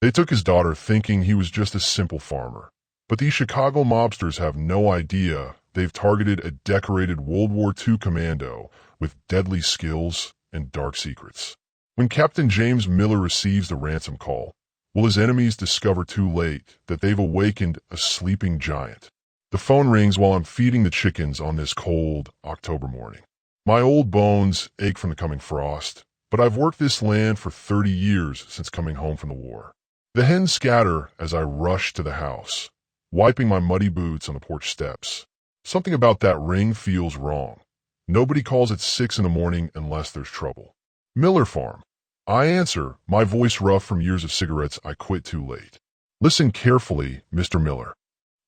They took his daughter thinking he was just a simple farmer. But these Chicago mobsters have no idea they've targeted a decorated World War II commando with deadly skills and dark secrets. When Captain James Miller receives the ransom call, will his enemies discover too late that they've awakened a sleeping giant? The phone rings while I'm feeding the chickens on this cold October morning. My old bones ache from the coming frost, but I've worked this land for 30 years since coming home from the war. The hens scatter as I rush to the house, wiping my muddy boots on the porch steps. Something about that ring feels wrong. Nobody calls at 6 in the morning unless there's trouble. Miller Farm. I answer, my voice rough from years of cigarettes I quit too late. Listen carefully, Mr. Miller.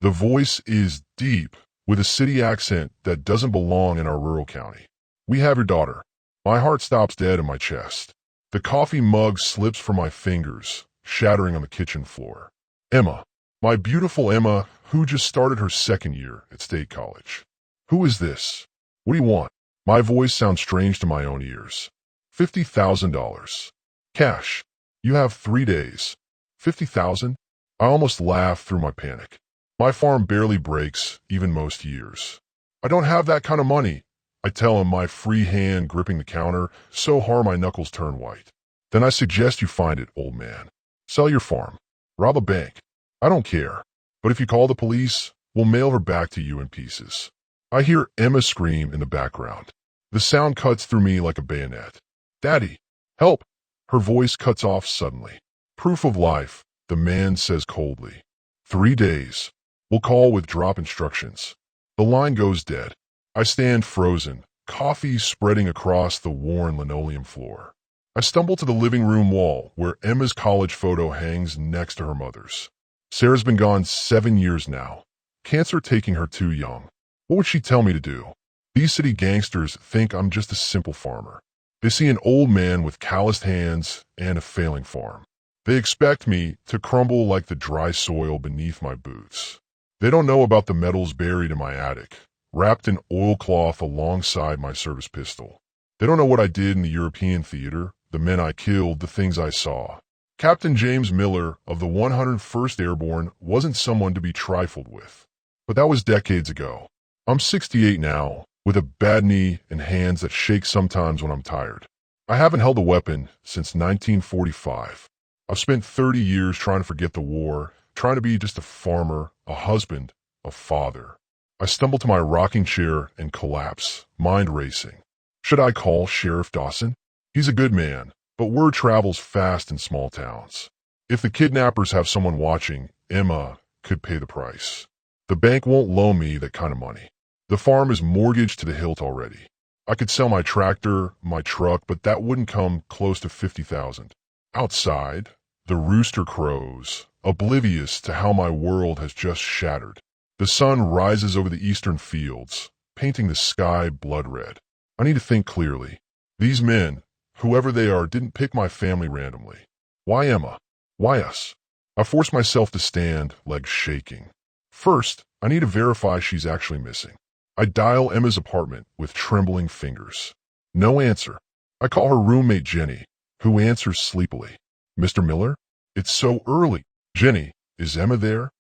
The voice is deep, with a city accent that doesn't belong in our rural county. We have your daughter. My heart stops dead in my chest. The coffee mug slips from my fingers, shattering on the kitchen floor. Emma. My beautiful Emma, who just started her second year at State College. Who is this? What do you want? My voice sounds strange to my own ears. $50,000. Cash. You have 3 days. 50,000? I almost laugh through my panic. My farm barely breaks, even most years. I don't have that kind of money, I tell him, my free hand gripping the counter so hard my knuckles turn white. Then I suggest you find it, old man. Sell your farm. Rob a bank. I don't care. But if you call the police, we'll mail her back to you in pieces. I hear Emma scream in the background. The sound cuts through me like a bayonet. Daddy, help! Her voice cuts off suddenly. Proof of life, the man says coldly. 3 days. We'll call with drop instructions. The line goes dead. I stand frozen, coffee spreading across the worn linoleum floor. I stumble to the living room wall where Emma's college photo hangs next to her mother's. Sarah's been gone 7 years now. Cancer taking her too young. What would she tell me to do? These city gangsters think I'm just a simple farmer. They see an old man with calloused hands and a failing farm. They expect me to crumble like the dry soil beneath my boots. They don't know about the metals buried in my attic, wrapped in oilcloth alongside my service pistol. They don't know what I did in the European theater, the men I killed, the things I saw. Captain James Miller of the 101st Airborne wasn't someone to be trifled with. But that was decades ago. I'm 68 now, with a bad knee and hands that shake sometimes when I'm tired. I haven't held a weapon since 1945. I've spent 30 years trying to forget the war, trying to be just a farmer, a husband, a father. I stumble to my rocking chair and collapse, mind racing. Should I call Sheriff Dawson? He's a good man, but word travels fast in small towns. If the kidnappers have someone watching, Emma could pay the price. The bank won't loan me that kind of money. The farm is mortgaged to the hilt already. I could sell my tractor, my truck, but that wouldn't come close to 50,000. Outside, the rooster crows, oblivious to how my world has just shattered. The sun rises over the eastern fields, painting the sky blood red. I need to think clearly. These men, whoever they are, didn't pick my family randomly. Why Emma? Why us? I force myself to stand, legs shaking. First, I need to verify she's actually missing. I dial Emma's apartment with trembling fingers. No answer. I call her roommate Jenny, who answers sleepily. Mr. Miller? It's so early. Jenny, is Emma there?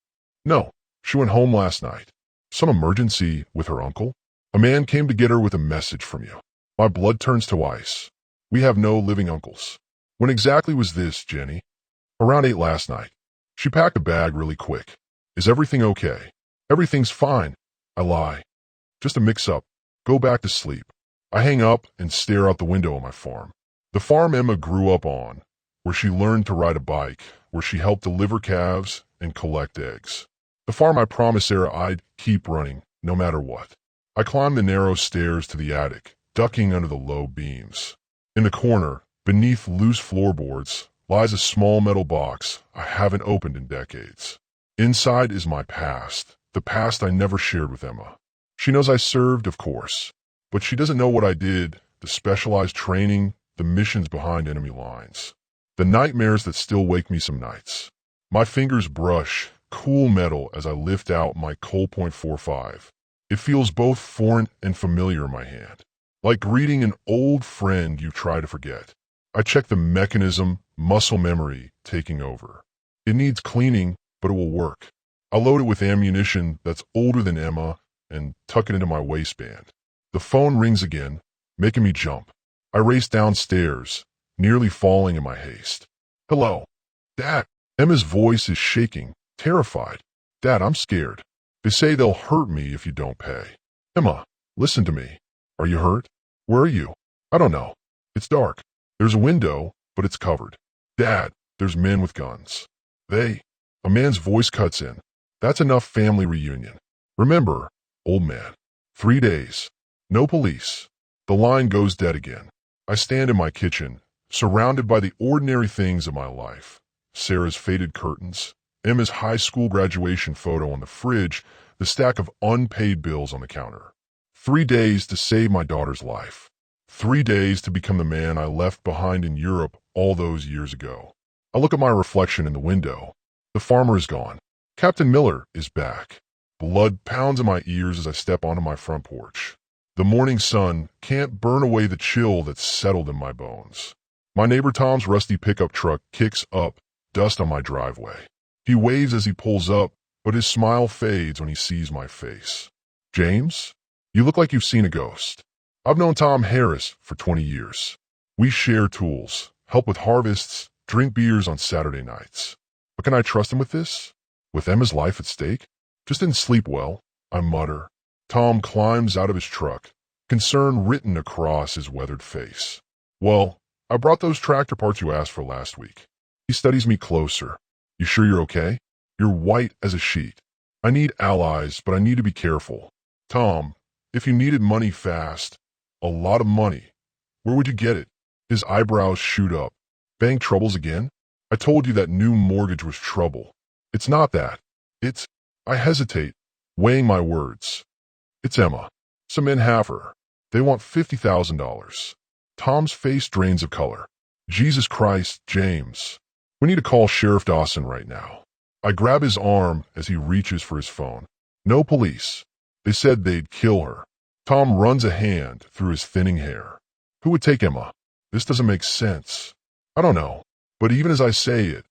No, she went home last night. Some emergency with her uncle? A man came to get her with a message from you. My blood turns to ice. We have no living uncles. When exactly was this, Jenny? Around 8 last night. She packed a bag really quick. Is everything okay? Everything's fine. I lie. Just a mix-up. Go back to sleep. I hang up and stare out the window of my farm. The farm Emma grew up on, where she learned to ride a bike, where she helped deliver calves and collect eggs. The farm I promised Sarah I'd keep running, no matter what. I climb the narrow stairs to the attic, ducking under the low beams. In the corner, beneath loose floorboards, lies a small metal box I haven't opened in decades. Inside is my past, the past I never shared with Emma. She knows I served, of course, but she doesn't know what I did, the specialized training, the missions behind enemy lines, the nightmares that still wake me some nights. My fingers brush cool metal as I lift out my Colt .45. It feels both foreign and familiar in my hand, like greeting an old friend you try to forget. I check the mechanism, muscle memory taking over. It needs cleaning, but it will work. I load it with ammunition that's older than Emma and tuck it into my waistband. The phone rings again, making me jump. I race downstairs, nearly falling in my haste. Hello. Dad. Emma's voice is shaking, terrified. Dad, I'm scared. They say they'll hurt me if you don't pay. Emma, listen to me. Are you hurt? Where are you? I don't know. It's dark. There's a window, but it's covered. Dad, there's men with guns. A man's voice cuts in. That's enough family reunion. Remember, old man. 3 days. No police. The line goes dead again. I stand in my kitchen, surrounded by the ordinary things of my life. Sarah's faded curtains, Emma's high school graduation photo on the fridge, the stack of unpaid bills on the counter. 3 days to save my daughter's life. 3 days to become the man I left behind in Europe all those years ago. I look at my reflection in the window. The farmer is gone. Captain Miller is back. Blood pounds in my ears as I step onto my front porch. The morning sun can't burn away the chill that's settled in my bones. My neighbor Tom's rusty pickup truck kicks up, dust on my driveway. He waves as he pulls up, but his smile fades when he sees my face. James, you look like you've seen a ghost. I've known Tom Harris for 20 years. We share tools, help with harvests, drink beers on Saturday nights. But can I trust him with this? With Emma's life at stake? Just didn't sleep well, I mutter. Tom climbs out of his truck, concern written across his weathered face. Well, I brought those tractor parts you asked for last week. He studies me closer. You sure you're okay? You're white as a sheet. I need allies, but I need to be careful. Tom, if you needed money fast, a lot of money, where would you get it? His eyebrows shoot up. Bank troubles again? I told you that new mortgage was trouble. It's not that. I hesitate, weighing my words. It's Emma. Some men have her. They want $50,000. Tom's face drains of color. Jesus Christ, James. We need to call Sheriff Dawson right now. I grab his arm as he reaches for his phone. No police. They said they'd kill her. Tom runs a hand through his thinning hair. Who would take Emma? This doesn't make sense. I don't know. But even as I say it,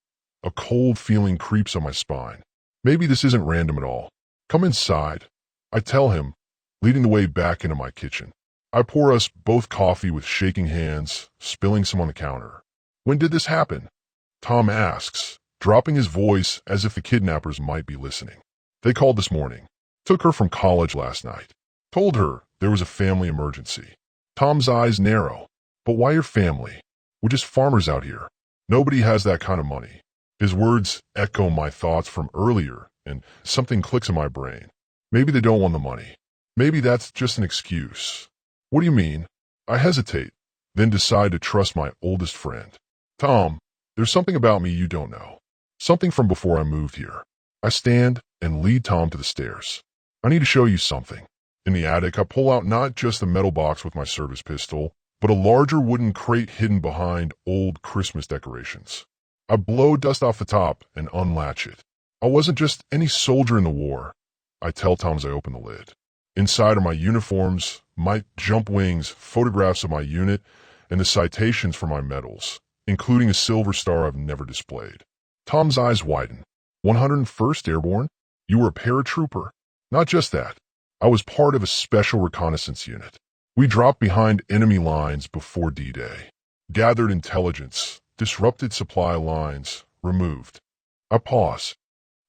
a cold feeling creeps on my spine. Maybe this isn't random at all. Come inside. I tell him, leading the way back into my kitchen. I pour us both coffee with shaking hands, spilling some on the counter. When did this happen? Tom asks, dropping his voice as if the kidnappers might be listening. They called this morning. Took her from college last night. Told her there was a family emergency. Tom's eyes narrow. But why your family? We're just farmers out here. Nobody has that kind of money. His words echo my thoughts from earlier, and something clicks in my brain. Maybe they don't want the money. Maybe that's just an excuse. What do you mean? I hesitate, then decide to trust my oldest friend. Tom, there's something about me you don't know. Something from before I moved here. I stand and lead Tom to the stairs. I need to show you something. In the attic, I pull out not just the metal box with my service pistol, but a larger wooden crate hidden behind old Christmas decorations. I blow dust off the top and unlatch it. I wasn't just any soldier in the war. I tell Tom as I open the lid. Inside are my uniforms, my jump wings, photographs of my unit, and the citations for my medals, including a silver star I've never displayed. Tom's eyes widen. 101st Airborne? You were a paratrooper? Not just that. I was part of a special reconnaissance unit. We dropped behind enemy lines before D-Day. Gathered intelligence, disrupted supply lines, removed. I pause.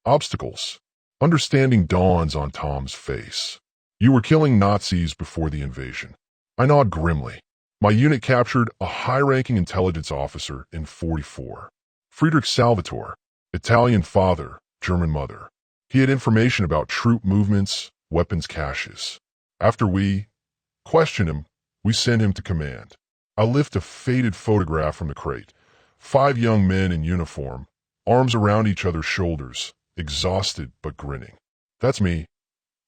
Obstacles. Understanding dawns on Tom's face. You were killing Nazis before the invasion. I nod grimly. My unit captured a high-ranking intelligence officer in '44. Friedrich Salvatore, Italian father, German mother. He had information about troop movements, weapons caches. After we question him, we send him to command. I lift a faded photograph from the crate. 5 young men in uniform, arms around each other's shoulders, exhausted but grinning. That's me.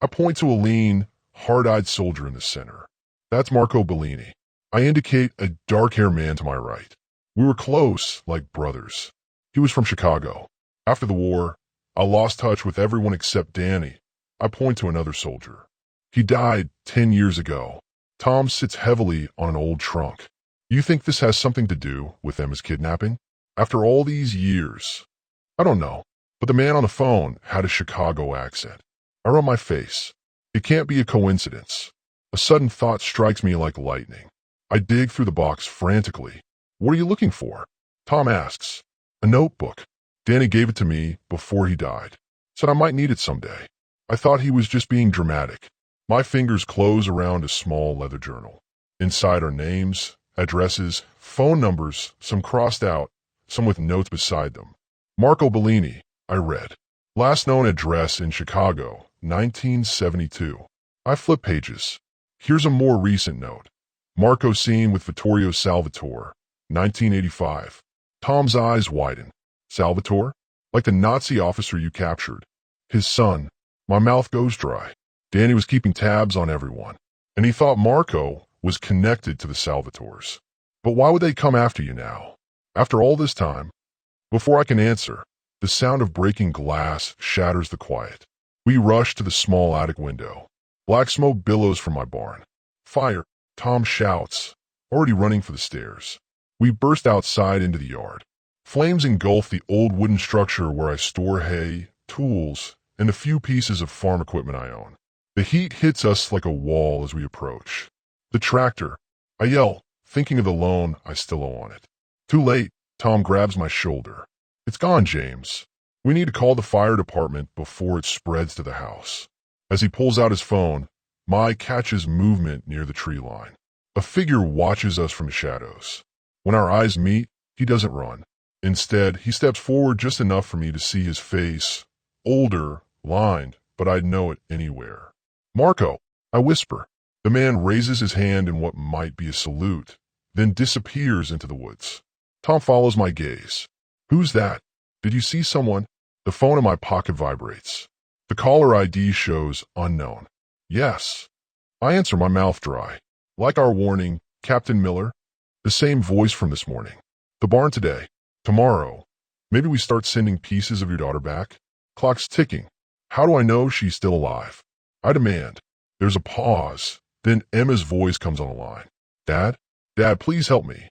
I point to a lean, hard-eyed soldier in the center. That's Marco Bellini. I indicate a dark-haired man to my right. We were close, like brothers. He was from Chicago. After the war, I lost touch with everyone except Danny. I point to another soldier. He died 10 years ago. Tom sits heavily on an old trunk. You think this has something to do with Emma's kidnapping? After all these years, I don't know, but the man on the phone had a Chicago accent. I rub my face. It can't be a coincidence. A sudden thought strikes me like lightning. I dig through the box frantically. What are you looking for? Tom asks. A notebook. Danny gave it to me before he died. Said I might need it someday. I thought he was just being dramatic. My fingers close around a small leather journal. Inside are names, addresses, phone numbers, some crossed out, some with notes beside them. Marco Bellini, I read. Last known address in Chicago, 1972. I flip pages. Here's a more recent note. Marco seen with Vittorio Salvatore, 1985. Tom's eyes widen. Salvatore? Like the Nazi officer you captured. His son. My mouth goes dry. Danny was keeping tabs on everyone, and he thought Marco was connected to the Salvatores. But why would they come after you now? After all this time? Before I can answer, the sound of breaking glass shatters the quiet. We rush to the small attic window. Black smoke billows from my barn. Fire, Tom shouts, already running for the stairs. We burst outside into the yard. Flames engulf the old wooden structure where I store hay, tools, and the few pieces of farm equipment I own. The heat hits us like a wall as we approach. The tractor. I yell, thinking of the loan I still owe on it. Too late. Tom grabs my shoulder. It's gone, James. We need to call the fire department before it spreads to the house. As he pulls out his phone, Mai catches movement near the tree line. A figure watches us from the shadows. When our eyes meet, he doesn't run. Instead, he steps forward just enough for me to see his face. Older, lined, but I'd know it anywhere. Marco, I whisper. The man raises his hand in what might be a salute, then disappears into the woods. Tom follows my gaze. Who's that? Did you see someone? The phone in my pocket vibrates. The caller ID shows unknown. Yes. I answer, my mouth dry. Like our warning, Captain Miller. The same voice from this morning. The barn today. Tomorrow. Maybe we start sending pieces of your daughter back? Clock's ticking. How do I know she's still alive? I demand. There's a pause. Then Emma's voice comes on the line. Dad? Dad, please help me.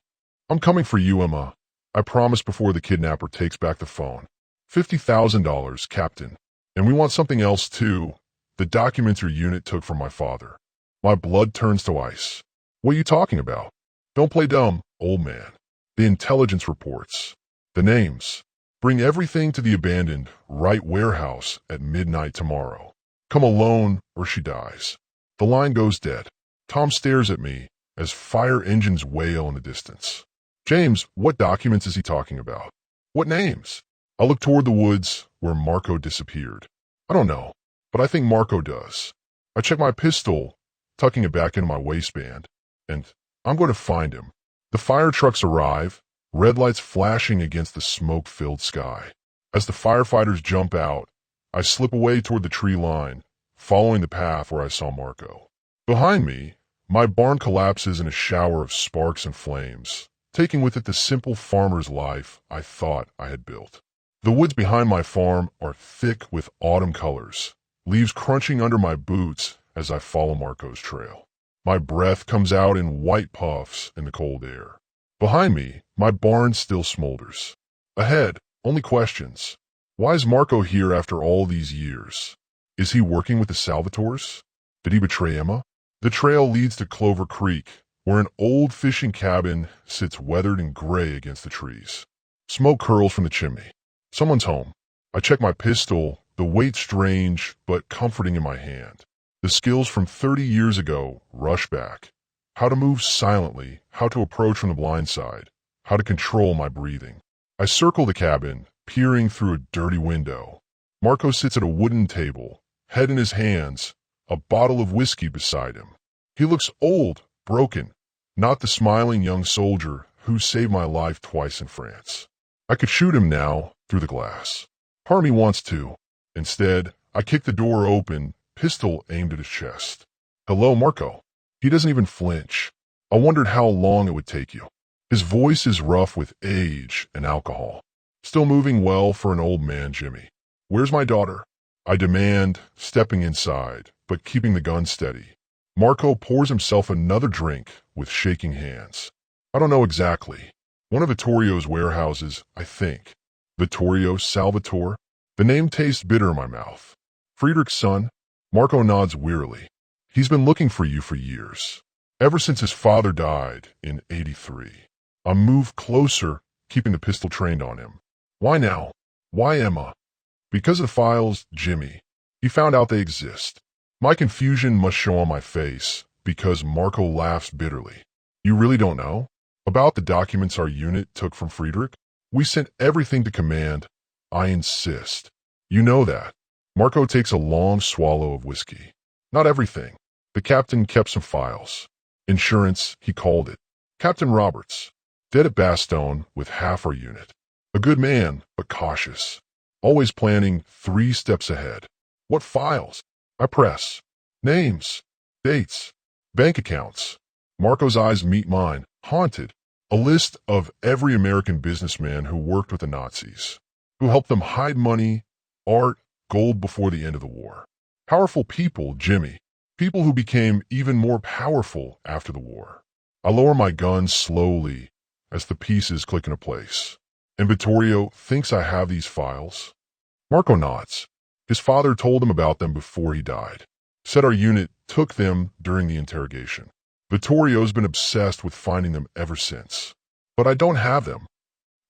I'm coming for you, Emma. I promise before the kidnapper takes back the phone. $50,000, Captain. And we want something else too. The documents your unit took from my father. My blood turns to ice. What are you talking about? Don't play dumb, old man. The intelligence reports. The names. Bring everything to the abandoned Wright warehouse at midnight tomorrow. Come alone or she dies. The line goes dead. Tom stares at me as fire engines wail in the distance. James, what documents is he talking about? What names? I look toward the woods where Marco disappeared. I don't know, but I think Marco does. I check my pistol, tucking it back into my waistband, and I'm going to find him. The fire trucks arrive, red lights flashing against the smoke-filled sky. As the firefighters jump out, I slip away toward the tree line, following the path where I saw Marco. Behind me, my barn collapses in a shower of sparks and flames, taking with it the simple farmer's life I thought I had built. The woods behind my farm are thick with autumn colors, leaves crunching under my boots as I follow Marco's trail. My breath comes out in white puffs in the cold air. Behind me, my barn still smolders. Ahead, only questions. Why is Marco here after all these years? Is he working with the Salvatores? Did he betray Emma? The trail leads to Clover Creek, where an old fishing cabin sits weathered and gray against the trees. Smoke curls from the chimney. Someone's home. I check my pistol, the weight strange but comforting in my hand. The skills from 30 years ago rush back. How to move silently, how to approach from the blind side, how to control my breathing. I circle the cabin, peering through a dirty window. Marco sits at a wooden table, head in his hands, a bottle of whiskey beside him. He looks old, broken, not the smiling young soldier who saved my life twice in France. I could shoot him now through the glass. Part of me wants to. Instead, I kick the door open, pistol aimed at his chest. Hello, Marco. He doesn't even flinch. I wondered how long it would take you. His voice is rough with age and alcohol. Still moving well for an old man, Jimmy. Where's my daughter? I demand, stepping inside, but keeping the gun steady. Marco pours himself another drink with shaking hands. I don't know exactly. One of Vittorio's warehouses, I think. Vittorio Salvatore? The name tastes bitter in my mouth. Friedrich's son? Marco nods wearily. He's been looking for you for years. Ever since his father died in '83. I moved closer, keeping the pistol trained on him. Why now? Why Emma? Because of the files, Jimmy. He found out they exist. My confusion must show on my face, because Marco laughs bitterly. You really don't know? About the documents our unit took from Friedrich? We sent everything to command. I insist. You know that. Marco takes a long swallow of whiskey. Not everything. The captain kept some files. Insurance, he called it. Captain Roberts. Dead at Bastogne with half our unit. A good man, but cautious. Always planning 3 steps ahead. What files? I press. Names. Dates. Bank accounts. Marco's eyes meet mine, haunted. A list of every American businessman who worked with the Nazis. Who helped them hide money, art, gold before the end of the war. Powerful people, Jimmy. People who became even more powerful after the war. I lower my gun slowly as the pieces click into place. And Vittorio thinks I have these files. Marco nods. His father told him about them before he died. Said our unit took them during the interrogation. Vittorio's been obsessed with finding them ever since. But I don't have them.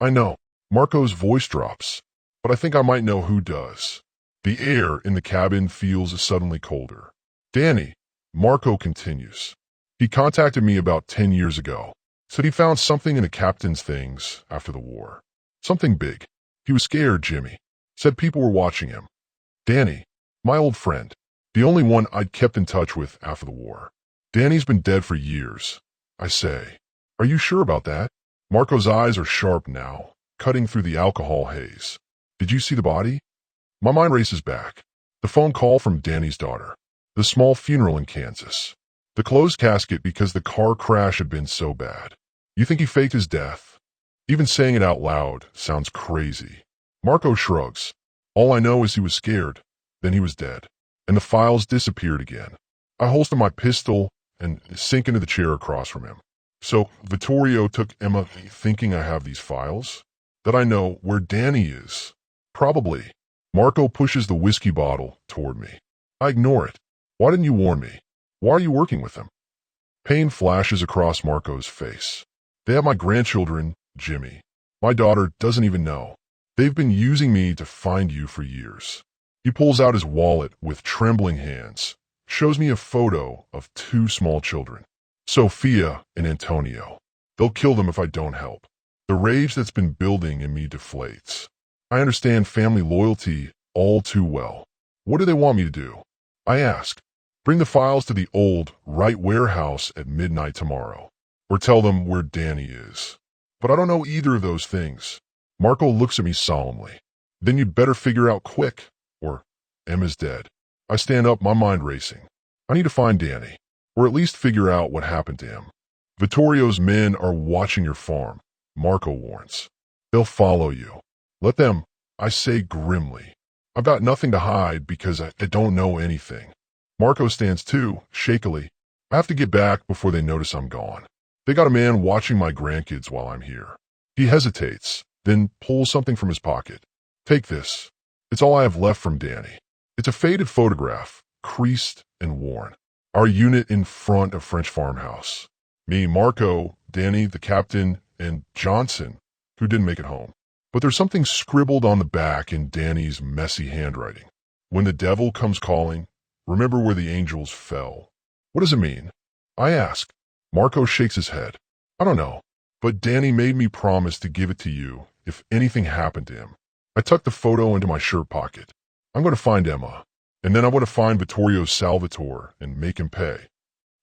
I know. Marco's voice drops. But I think I might know who does. The air in the cabin feels suddenly colder. Danny, Marco continues. He contacted me about 10 years ago. Said he found something in the captain's things after the war. Something big. He was scared, Jimmy. Said people were watching him. Danny, my old friend. The only one I'd kept in touch with after the war. Danny's been dead for years. I say. Are you sure about that? Marco's eyes are sharp now, cutting through the alcohol haze. Did you see the body? My mind races back. The phone call from Danny's daughter. The small funeral in Kansas. The closed casket because the car crash had been so bad. You think he faked his death? Even saying it out loud sounds crazy. Marco shrugs. All I know is he was scared. Then he was dead. And the files disappeared again. I holster my pistol and sink into the chair across from him. So Vittorio took Emma thinking I have these files? That I know where Danny is? Probably. Marco pushes the whiskey bottle toward me. I ignore it. Why didn't you warn me? Why are you working with them? Pain flashes across Marco's face. They have my grandchildren, Jimmy. My daughter doesn't even know. They've been using me to find you for years. He pulls out his wallet with trembling hands, shows me a photo of 2 small children, Sophia and Antonio. They'll kill them if I don't help. The rage that's been building in me deflates. I understand family loyalty all too well. What do they want me to do? I ask. Bring the files to the old Wright warehouse at midnight tomorrow. Or tell them where Danny is. But I don't know either of those things. Marco looks at me solemnly. Then you'd better figure out quick, or Emma's dead. I stand up, my mind racing. I need to find Danny, or at least figure out what happened to him. Vittorio's men are watching your farm, Marco warns. They'll follow you. Let them, I say grimly. I've got nothing to hide because I don't know anything. Marco stands too, shakily. I have to get back before they notice I'm gone. They got a man watching my grandkids while I'm here. He hesitates, then pulls something from his pocket. Take this. It's all I have left from Danny. It's a faded photograph, creased and worn. Our unit in front of French farmhouse. Me, Marco, Danny, the captain, and Johnson, who didn't make it home. But there's something scribbled on the back in Danny's messy handwriting. When the devil comes calling, remember where the angels fell. What does it mean? I ask. Marco shakes his head. I don't know, but Danny made me promise to give it to you if anything happened to him. I tuck the photo into my shirt pocket. I'm going to find Emma, and then I want to find Vittorio Salvatore and make him pay.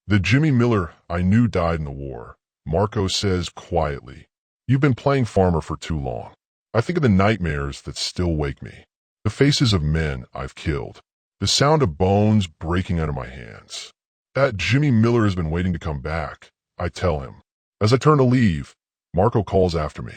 The Jimmy Miller I knew died in the war. Marco says quietly, You've been playing farmer for too long. I think of the nightmares that still wake me. The faces of men I've killed. The sound of bones breaking out of my hands. That Jimmy Miller has been waiting to come back, I tell him. As I turn to leave, Marco calls after me.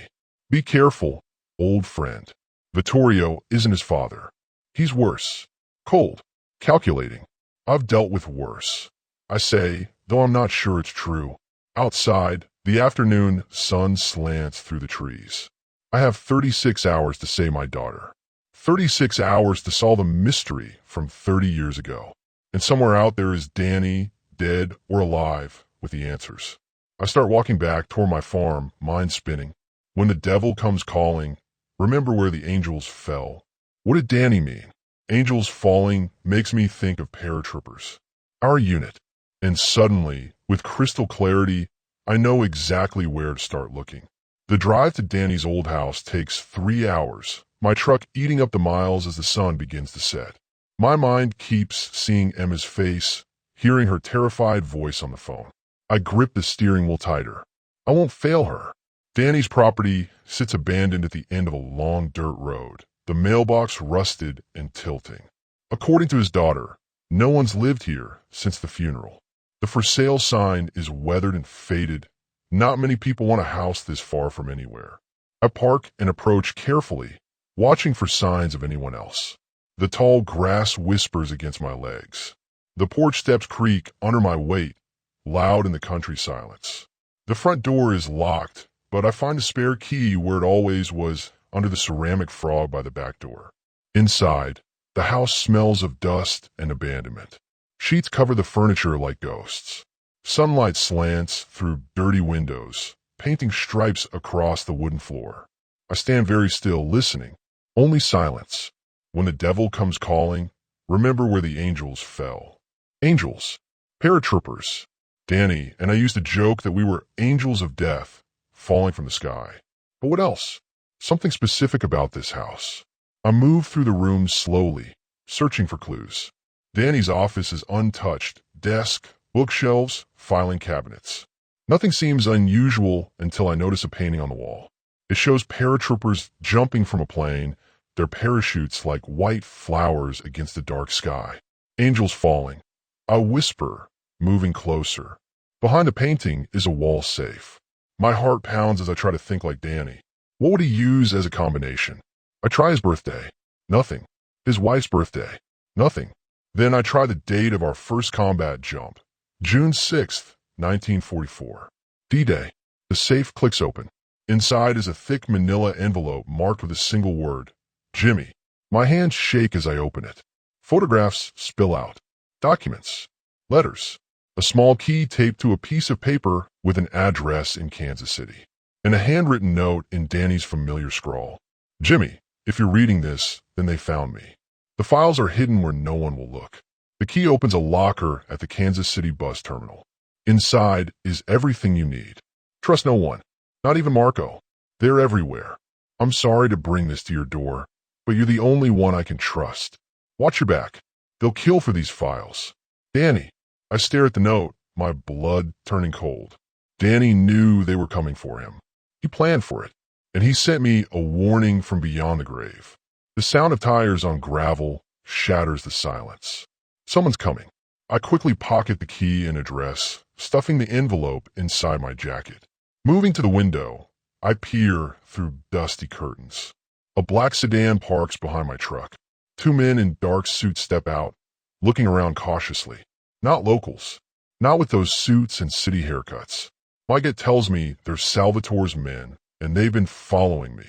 Be careful, old friend. Vittorio isn't his father. He's worse. Cold. Calculating. I've dealt with worse. I say, though I'm not sure it's true. Outside, the afternoon sun slants through the trees. I have 36 hours to save my daughter. 36 hours to solve a mystery from 30 years ago. And somewhere out there is Danny, dead or alive, with the answers. I start walking back toward my farm, mind spinning. When the devil comes calling, remember where the angels fell. What did Danny mean? Angels falling makes me think of paratroopers. Our unit. And suddenly, with crystal clarity, I know exactly where to start looking. The drive to Danny's old house takes 3 hours, my truck eating up the miles as the sun begins to set. My mind keeps seeing Emma's face, hearing her terrified voice on the phone. I grip the steering wheel tighter. I won't fail her. Danny's property sits abandoned at the end of a long dirt road, the mailbox rusted and tilting. According to his daughter, no one's lived here since the funeral. The for sale sign is weathered and faded. Not many people want a house this far from anywhere. I park and approach carefully, watching for signs of anyone else. The tall grass whispers against my legs. The porch steps creak under my weight, loud in the country silence. The front door is locked, but I find a spare key where it always was, under the ceramic frog by the back door. Inside, the house smells of dust and abandonment. Sheets cover the furniture like ghosts. Sunlight slants through dirty windows, painting stripes across the wooden floor. I stand very still, listening. Only silence. When the devil comes calling, remember where the angels fell. Angels. Paratroopers. Danny and I used to joke that we were angels of death, falling from the sky. But what else? Something specific about this house. I move through the rooms slowly, searching for clues. Danny's office is untouched. Desk, bookshelves, filing cabinets. Nothing seems unusual until I notice a painting on the wall. It shows paratroopers jumping from a plane, their parachutes like white flowers against the dark sky. Angels falling. I whisper, moving closer. Behind the painting is a wall safe. My heart pounds as I try to think like Danny. What would he use as a combination? I try his birthday. Nothing. His wife's birthday. Nothing. Then I try the date of our first combat jump. June 6th, 1944. D-Day. The safe clicks open. Inside is a thick manila envelope marked with a single word. Jimmy. My hands shake as I open it. Photographs spill out. Documents. Letters. A small key taped to a piece of paper with an address in Kansas City. And a handwritten note in Danny's familiar scrawl. Jimmy, if you're reading this, then they found me. The files are hidden where no one will look. The key opens a locker at the Kansas City bus terminal. Inside is everything you need. Trust no one, not even Marco. They're everywhere. I'm sorry to bring this to your door, but you're the only one I can trust. Watch your back. They'll kill for these files. Danny. I stare at the note, my blood turning cold. Danny knew they were coming for him. He planned for it, and he sent me a warning from beyond the grave. The sound of tires on gravel shatters the silence. Someone's coming. I quickly pocket the key and address, stuffing the envelope inside my jacket. Moving to the window, I peer through dusty curtains. A black sedan parks behind my truck. 2 men in dark suits step out, looking around cautiously. Not locals. Not with those suits and city haircuts. My gut tells me they're Salvatore's men, and they've been following me.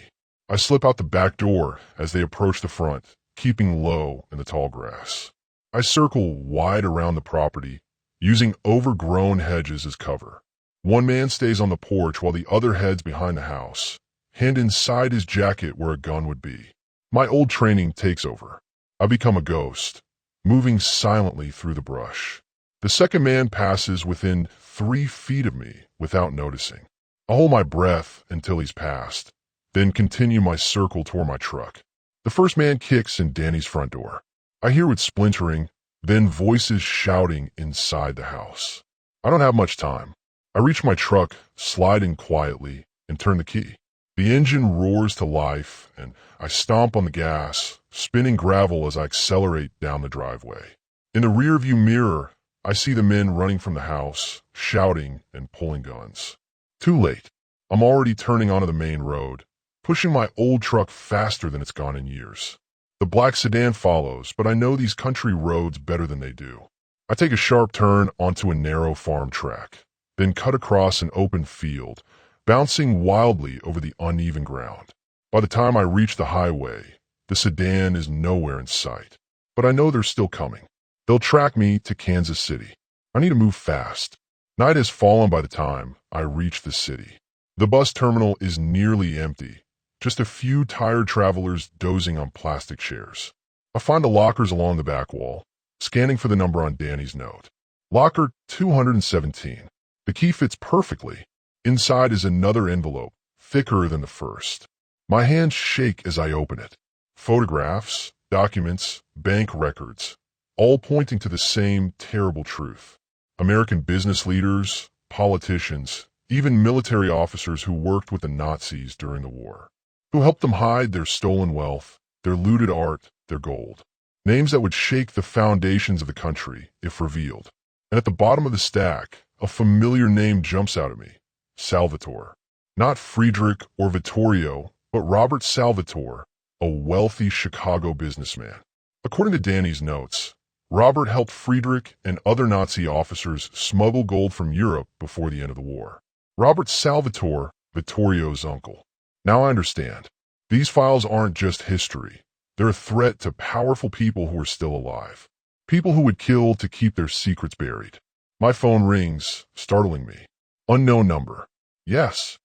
I slip out the back door as they approach the front, keeping low in the tall grass. I circle wide around the property, using overgrown hedges as cover. One man stays on the porch while the other heads behind the house, hand inside his jacket where a gun would be. My old training takes over. I become a ghost, moving silently through the brush. The second man passes within 3 feet of me without noticing. I hold my breath until he's passed, then continue my circle toward my truck. The first man kicks in Danny's front door. I hear it splintering, then voices shouting inside the house. I don't have much time. I reach my truck, slide in quietly, and turn the key. The engine roars to life, and I stomp on the gas, spinning gravel as I accelerate down the driveway. In the rearview mirror, I see the men running from the house, shouting and pulling guns. Too late. I'm already turning onto the main road, pushing my old truck faster than it's gone in years. The black sedan follows, but I know these country roads better than they do. I take a sharp turn onto a narrow farm track, then cut across an open field, bouncing wildly over the uneven ground. By the time I reach the highway, the sedan is nowhere in sight. But I know they're still coming. They'll track me to Kansas City. I need to move fast. Night has fallen by the time I reach the city. The bus terminal is nearly empty. Just a few tired travelers dozing on plastic chairs. I find the lockers along the back wall, scanning for the number on Danny's note. Locker 217. The key fits perfectly. Inside is another envelope, thicker than the first. My hands shake as I open it. Photographs, documents, bank records, all pointing to the same terrible truth. American business leaders, politicians, even military officers who worked with the Nazis during the war, who helped them hide their stolen wealth, their looted art, their gold. Names that would shake the foundations of the country if revealed. And at the bottom of the stack, a familiar name jumps out at me. Salvatore. Not Friedrich or Vittorio, but Robert Salvatore, a wealthy Chicago businessman. According to Danny's notes, Robert helped Friedrich and other Nazi officers smuggle gold from Europe before the end of the war. Robert Salvatore, Vittorio's uncle. Now I understand. These files aren't just history. They're a threat to powerful people who are still alive. People who would kill to keep their secrets buried. My phone rings, startling me. Unknown number. Yes.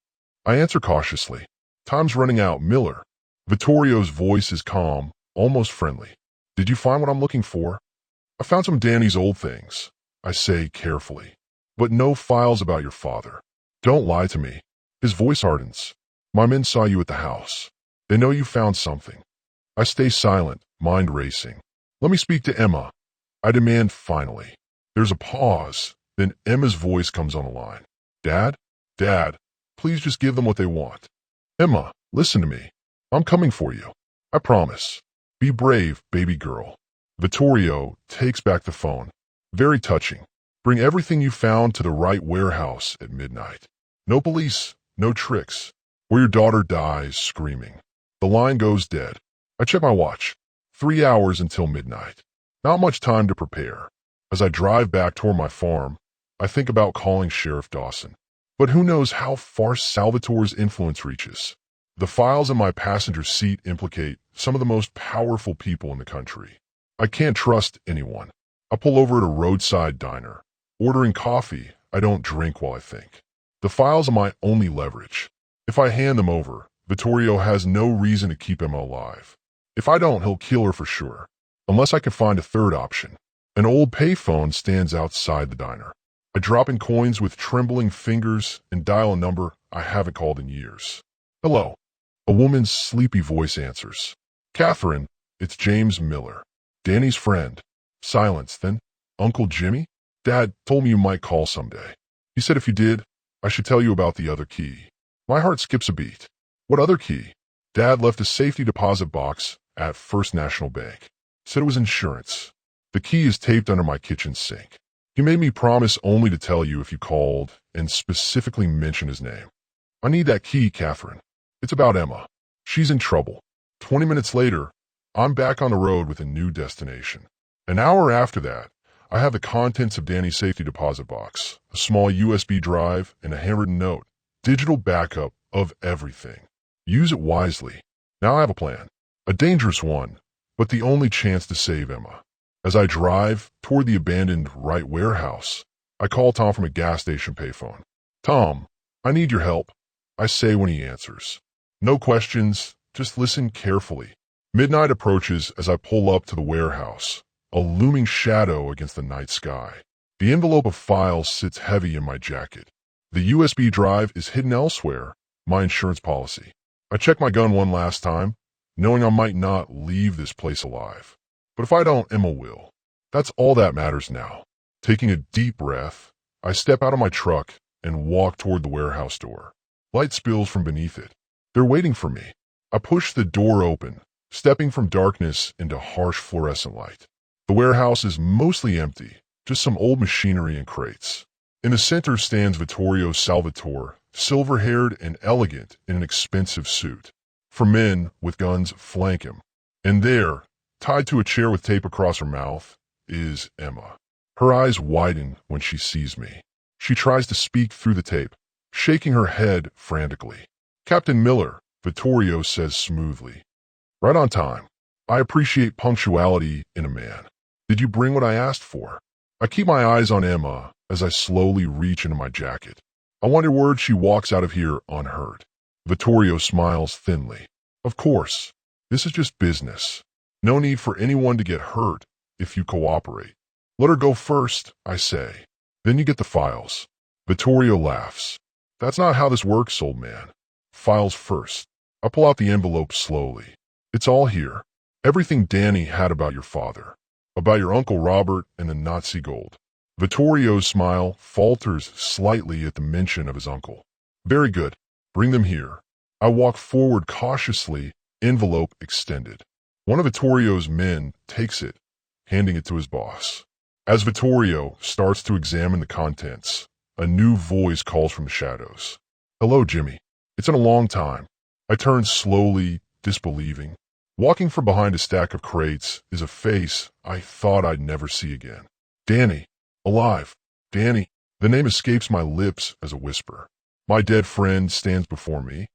I answer cautiously. Time's running out, Miller. Vittorio's voice is calm, almost friendly. Did you find what I'm looking for? I found some Danny's old things, I say carefully. But no files about your father. Don't lie to me. His voice hardens. My men saw you at the house. They know you found something. I stay silent, mind racing. Let me speak to Emma. I demand finally. There's a pause, then Emma's voice comes on the line. Dad? Dad, please just give them what they want. Emma, listen to me. I'm coming for you. I promise. Be brave, baby girl. Vittorio takes back the phone. Very touching. Bring everything you found to the right warehouse at midnight. No police, no tricks. Or your daughter dies screaming. The line goes dead. I check my watch. 3 hours until midnight. Not much time to prepare. As I drive back toward my farm, I think about calling Sheriff Dawson. But who knows how far Salvatore's influence reaches. The files in my passenger seat implicate some of the most powerful people in the country. I can't trust anyone. I pull over at a roadside diner. Ordering coffee, I don't drink while I think. The files are my only leverage. If I hand them over, Vittorio has no reason to keep Emma alive. If I don't, he'll kill her for sure. Unless I can find a third option. An old payphone stands outside the diner. I drop in coins with trembling fingers and dial a number I haven't called in years. Hello. A woman's sleepy voice answers. Catherine, it's James Miller. Danny's friend. Silence, then. Uncle Jimmy? Dad told me you might call someday. He said if you did, I should tell you about the other key. My heart skips a beat. What other key? Dad left a safety deposit box at First National Bank. Said it was insurance. The key is taped under my kitchen sink. He made me promise only to tell you if you called and specifically mention his name. I need that key, Catherine. It's about Emma. She's in trouble. 20 minutes later, I'm back on the road with a new destination. An hour after that, I have the contents of Danny's safety deposit box, a small USB drive, and a handwritten note. Digital backup of everything. Use it wisely. Now I have a plan. A dangerous one, but the only chance to save Emma. As I drive toward the abandoned Wright warehouse, I call Tom from a gas station payphone. Tom, I need your help, I say when he answers. No questions, just listen carefully. Midnight approaches as I pull up to the warehouse, a looming shadow against the night sky. The envelope of files sits heavy in my jacket. The USB drive is hidden elsewhere, my insurance policy. I check my gun one last time, knowing I might not leave this place alive. But if I don't, Emma will. That's all that matters now. Taking a deep breath, I step out of my truck and walk toward the warehouse door. Light spills from beneath it. They're waiting for me. I push the door open, stepping from darkness into harsh fluorescent light. The warehouse is mostly empty, just some old machinery and crates. In the center stands Vittorio Salvatore, silver-haired and elegant in an expensive suit. 4 men with guns flank him. And there, tied to a chair with tape across her mouth, is Emma. Her eyes widen when she sees me. She tries to speak through the tape, shaking her head frantically. Captain Miller, Vittorio says smoothly. Right on time. I appreciate punctuality in a man. Did you bring what I asked for? I keep my eyes on Emma as I slowly reach into my jacket. I wonder word she walks out of here unhurt. Vittorio smiles thinly. Of course. This is just business. No need for anyone to get hurt if you cooperate. Let her go first, I say. Then you get the files. Vittorio laughs. That's not how this works, old man. Files first. I pull out the envelope slowly. It's all here. Everything Danny had about your father. About your Uncle Robert and the Nazi gold. Vittorio's smile falters slightly at the mention of his uncle. Very good. Bring them here. I walk forward cautiously, envelope extended. One of Vittorio's men takes it, handing it to his boss. As Vittorio starts to examine the contents, a new voice calls from the shadows. Hello, Jimmy. It's been a long time. I turn slowly, disbelieving. Walking from behind a stack of crates is a face I thought I'd never see again. Danny. Alive. Danny. The name escapes my lips as a whisper. My dead friend stands before me,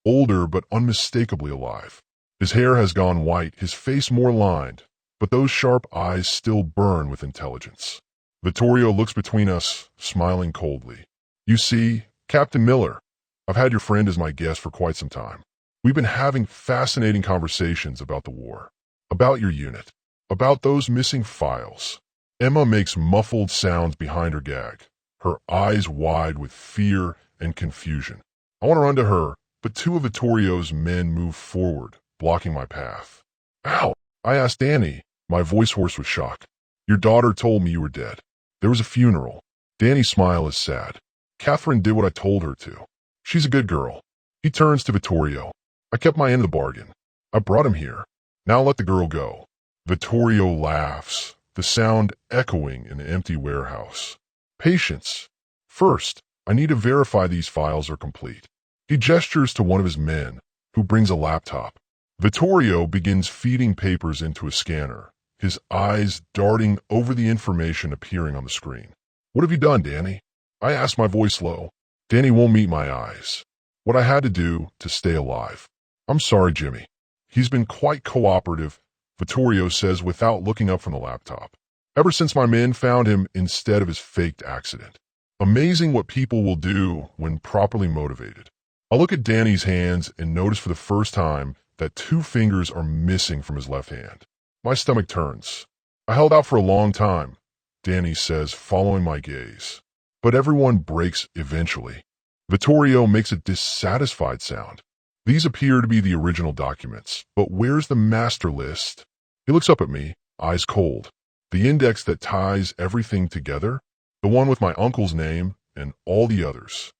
older but unmistakably alive. His hair has gone white, his face more lined, but those sharp eyes still burn with intelligence. Vittorio looks between us, smiling coldly. You see, Captain Miller, I've had your friend as my guest for quite some time. We've been having fascinating conversations about the war, about your unit, about those missing files. Emma makes muffled sounds behind her gag, her eyes wide with fear and confusion. I want to run to her, but two of Vittorio's men move forward, blocking my path. Ow! I asked Danny, my voice hoarse with shock. Your daughter told me you were dead. There was a funeral. Danny's smile is sad. Catherine did what I told her to. She's a good girl. He turns to Vittorio. I kept my end of the bargain. I brought him here. Now let the girl go. Vittorio laughs, the sound echoing in an empty warehouse. Patience. First, I need to verify these files are complete. He gestures to one of his men, who brings a laptop. Vittorio begins feeding papers into a scanner, his eyes darting over the information appearing on the screen. What have you done, Danny? I ask, my voice low. Danny won't meet my eyes. What I had to do to stay alive. I'm sorry, Jimmy. He's been quite cooperative, Vittorio says without looking up from the laptop. Ever since my men found him instead of his faked accident. Amazing what people will do when properly motivated. I look at Danny's hands and notice for the first time that 2 fingers are missing from his left hand. My stomach turns. I held out for a long time, Danny says, following my gaze. But everyone breaks eventually. Vittorio makes a dissatisfied sound. These appear to be the original documents, but where's the master list? He looks up at me, eyes cold. The index that ties everything together? The one with my uncle's name and all the others.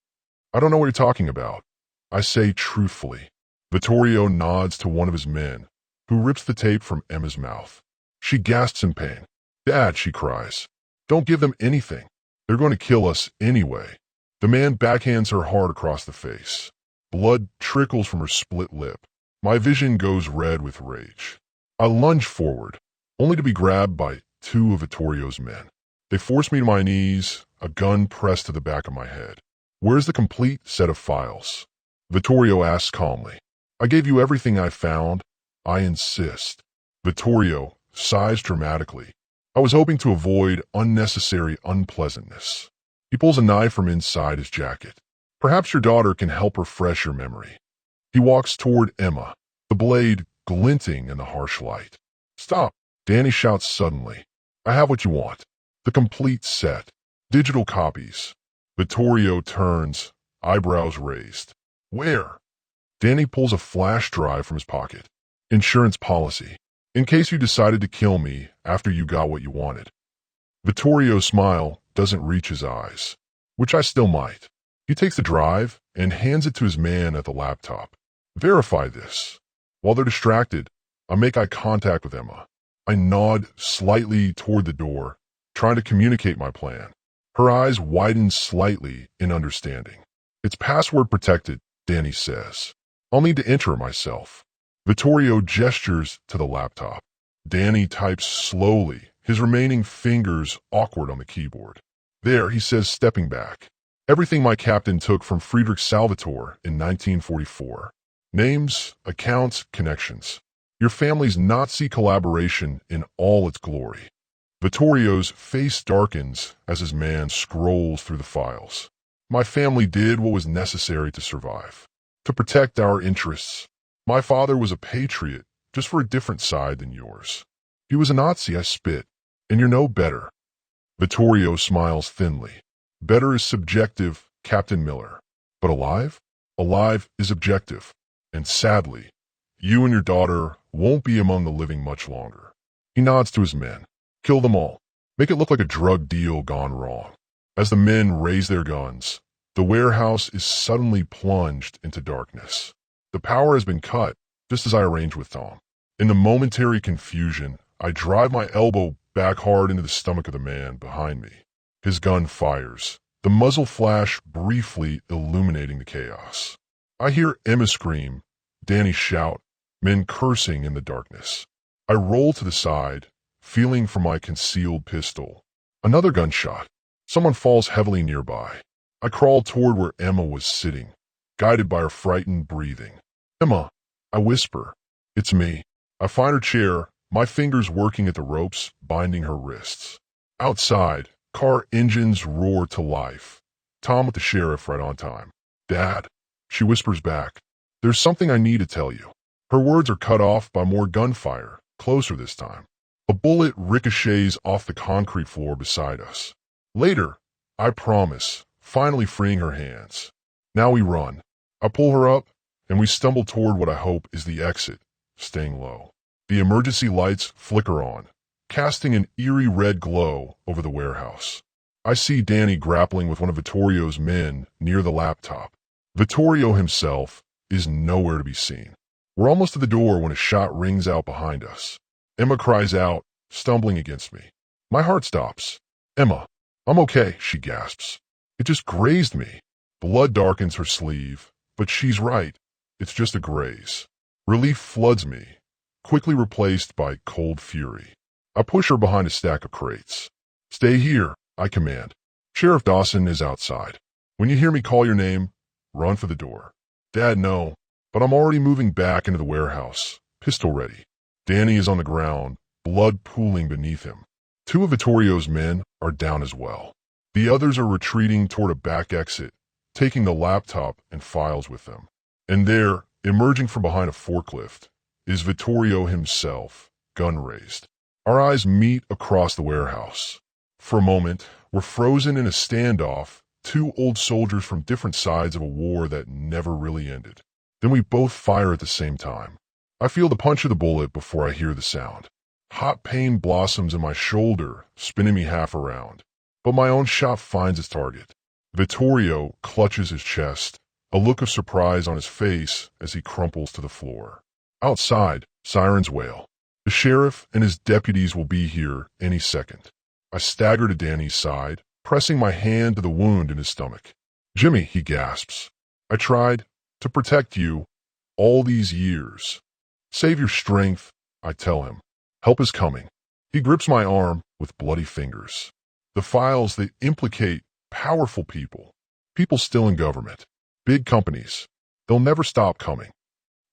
I don't know what you're talking about. I say truthfully. Vittorio nods to one of his men, who rips the tape from Emma's mouth. She gasps in pain. Dad, she cries. Don't give them anything. They're going to kill us anyway. The man backhands her hard across the face. Blood trickles from her split lip. My vision goes red with rage. I lunge forward, only to be grabbed by 2 of Vittorio's men. They force me to my knees, a gun pressed to the back of my head. Where's the complete set of files? Vittorio asks calmly. I gave you everything I found. I insist. Vittorio sighs dramatically. I was hoping to avoid unnecessary unpleasantness. He pulls a knife from inside his jacket. Perhaps your daughter can help refresh your memory. He walks toward Emma, the blade glinting in the harsh light. Stop, Danny shouts suddenly. I have what you want. The complete set. Digital copies. Vittorio turns, eyebrows raised. Where? Danny pulls a flash drive from his pocket. Insurance policy. In case you decided to kill me after you got what you wanted. Vittorio's smile doesn't reach his eyes, which I still might. He takes the drive and hands it to his man at the laptop. Verify this. While they're distracted, I make eye contact with Emma. I nod slightly toward the door, trying to communicate my plan. Her eyes widen slightly in understanding. It's password protected, Danny says. I'll need to enter it myself. Vittorio gestures to the laptop. Danny types slowly, his remaining fingers awkward on the keyboard. There, he says, stepping back. Everything my captain took from Friedrich Salvatore in 1944. Names, accounts, connections. Your family's Nazi collaboration in all its glory. Vittorio's face darkens as his man scrolls through the files. My family did what was necessary to survive, to protect our interests. My father was a patriot, just for a different side than yours. He was a Nazi, I spit, and you're no better. Vittorio smiles thinly. Better is subjective, Captain Miller. But alive? Alive is objective. And sadly, you and your daughter won't be among the living much longer. He nods to his men. Kill them all. Make it look like a drug deal gone wrong. As the men raise their guns, the warehouse is suddenly plunged into darkness. The power has been cut, just as I arranged with Tom. In the momentary confusion, I drive my elbow back hard into the stomach of the man behind me. His gun fires, the muzzle flash briefly illuminating the chaos. I hear Emma scream, Danny shout, men cursing in the darkness. I roll to the side, feeling for my concealed pistol. Another gunshot. Someone falls heavily nearby. I crawl toward where Emma was sitting, guided by her frightened breathing. Emma, I whisper. It's me. I find her chair, my fingers working at the ropes, binding her wrists. Outside, car engines roar to life. Tom with the sheriff right on time. Dad, she whispers back. There's something I need to tell you. Her words are cut off by more gunfire, closer this time. A bullet ricochets off the concrete floor beside us. Later, I promise, finally freeing her hands. Now we run. I pull her up, and we stumble toward what I hope is the exit, staying low. The emergency lights flicker on, casting an eerie red glow over the warehouse. I see Danny grappling with one of Vittorio's men near the laptop. Vittorio himself is nowhere to be seen. We're almost at the door when a shot rings out behind us. Emma cries out, stumbling against me. My heart stops. Emma, I'm okay, she gasps. It just grazed me. Blood darkens her sleeve, but she's right. It's just a graze. Relief floods me, quickly replaced by cold fury. I push her behind a stack of crates. Stay here, I command. Sheriff Dawson is outside. When you hear me call your name, run for the door. Dad, no, but I'm already moving back into the warehouse, pistol ready. Danny is on the ground, blood pooling beneath him. Two of Vittorio's men are down as well. The others are retreating toward a back exit, taking the laptop and files with them. And there, emerging from behind a forklift, is Vittorio himself, gun raised. Our eyes meet across the warehouse. For a moment, we're frozen in a standoff, two old soldiers from different sides of a war that never really ended. Then we both fire at the same time. I feel the punch of the bullet before I hear the sound. Hot pain blossoms in my shoulder, spinning me half around. But my own shot finds its target. Vittorio clutches his chest, a look of surprise on his face as he crumples to the floor. Outside, sirens wail. The sheriff and his deputies will be here any second. I stagger to Danny's side, pressing my hand to the wound in his stomach. Jimmy, he gasps. I tried to protect you all these years. Save your strength, I tell him. Help is coming. He grips my arm with bloody fingers. The files, they implicate powerful people. People still in government. Big companies. They'll never stop coming.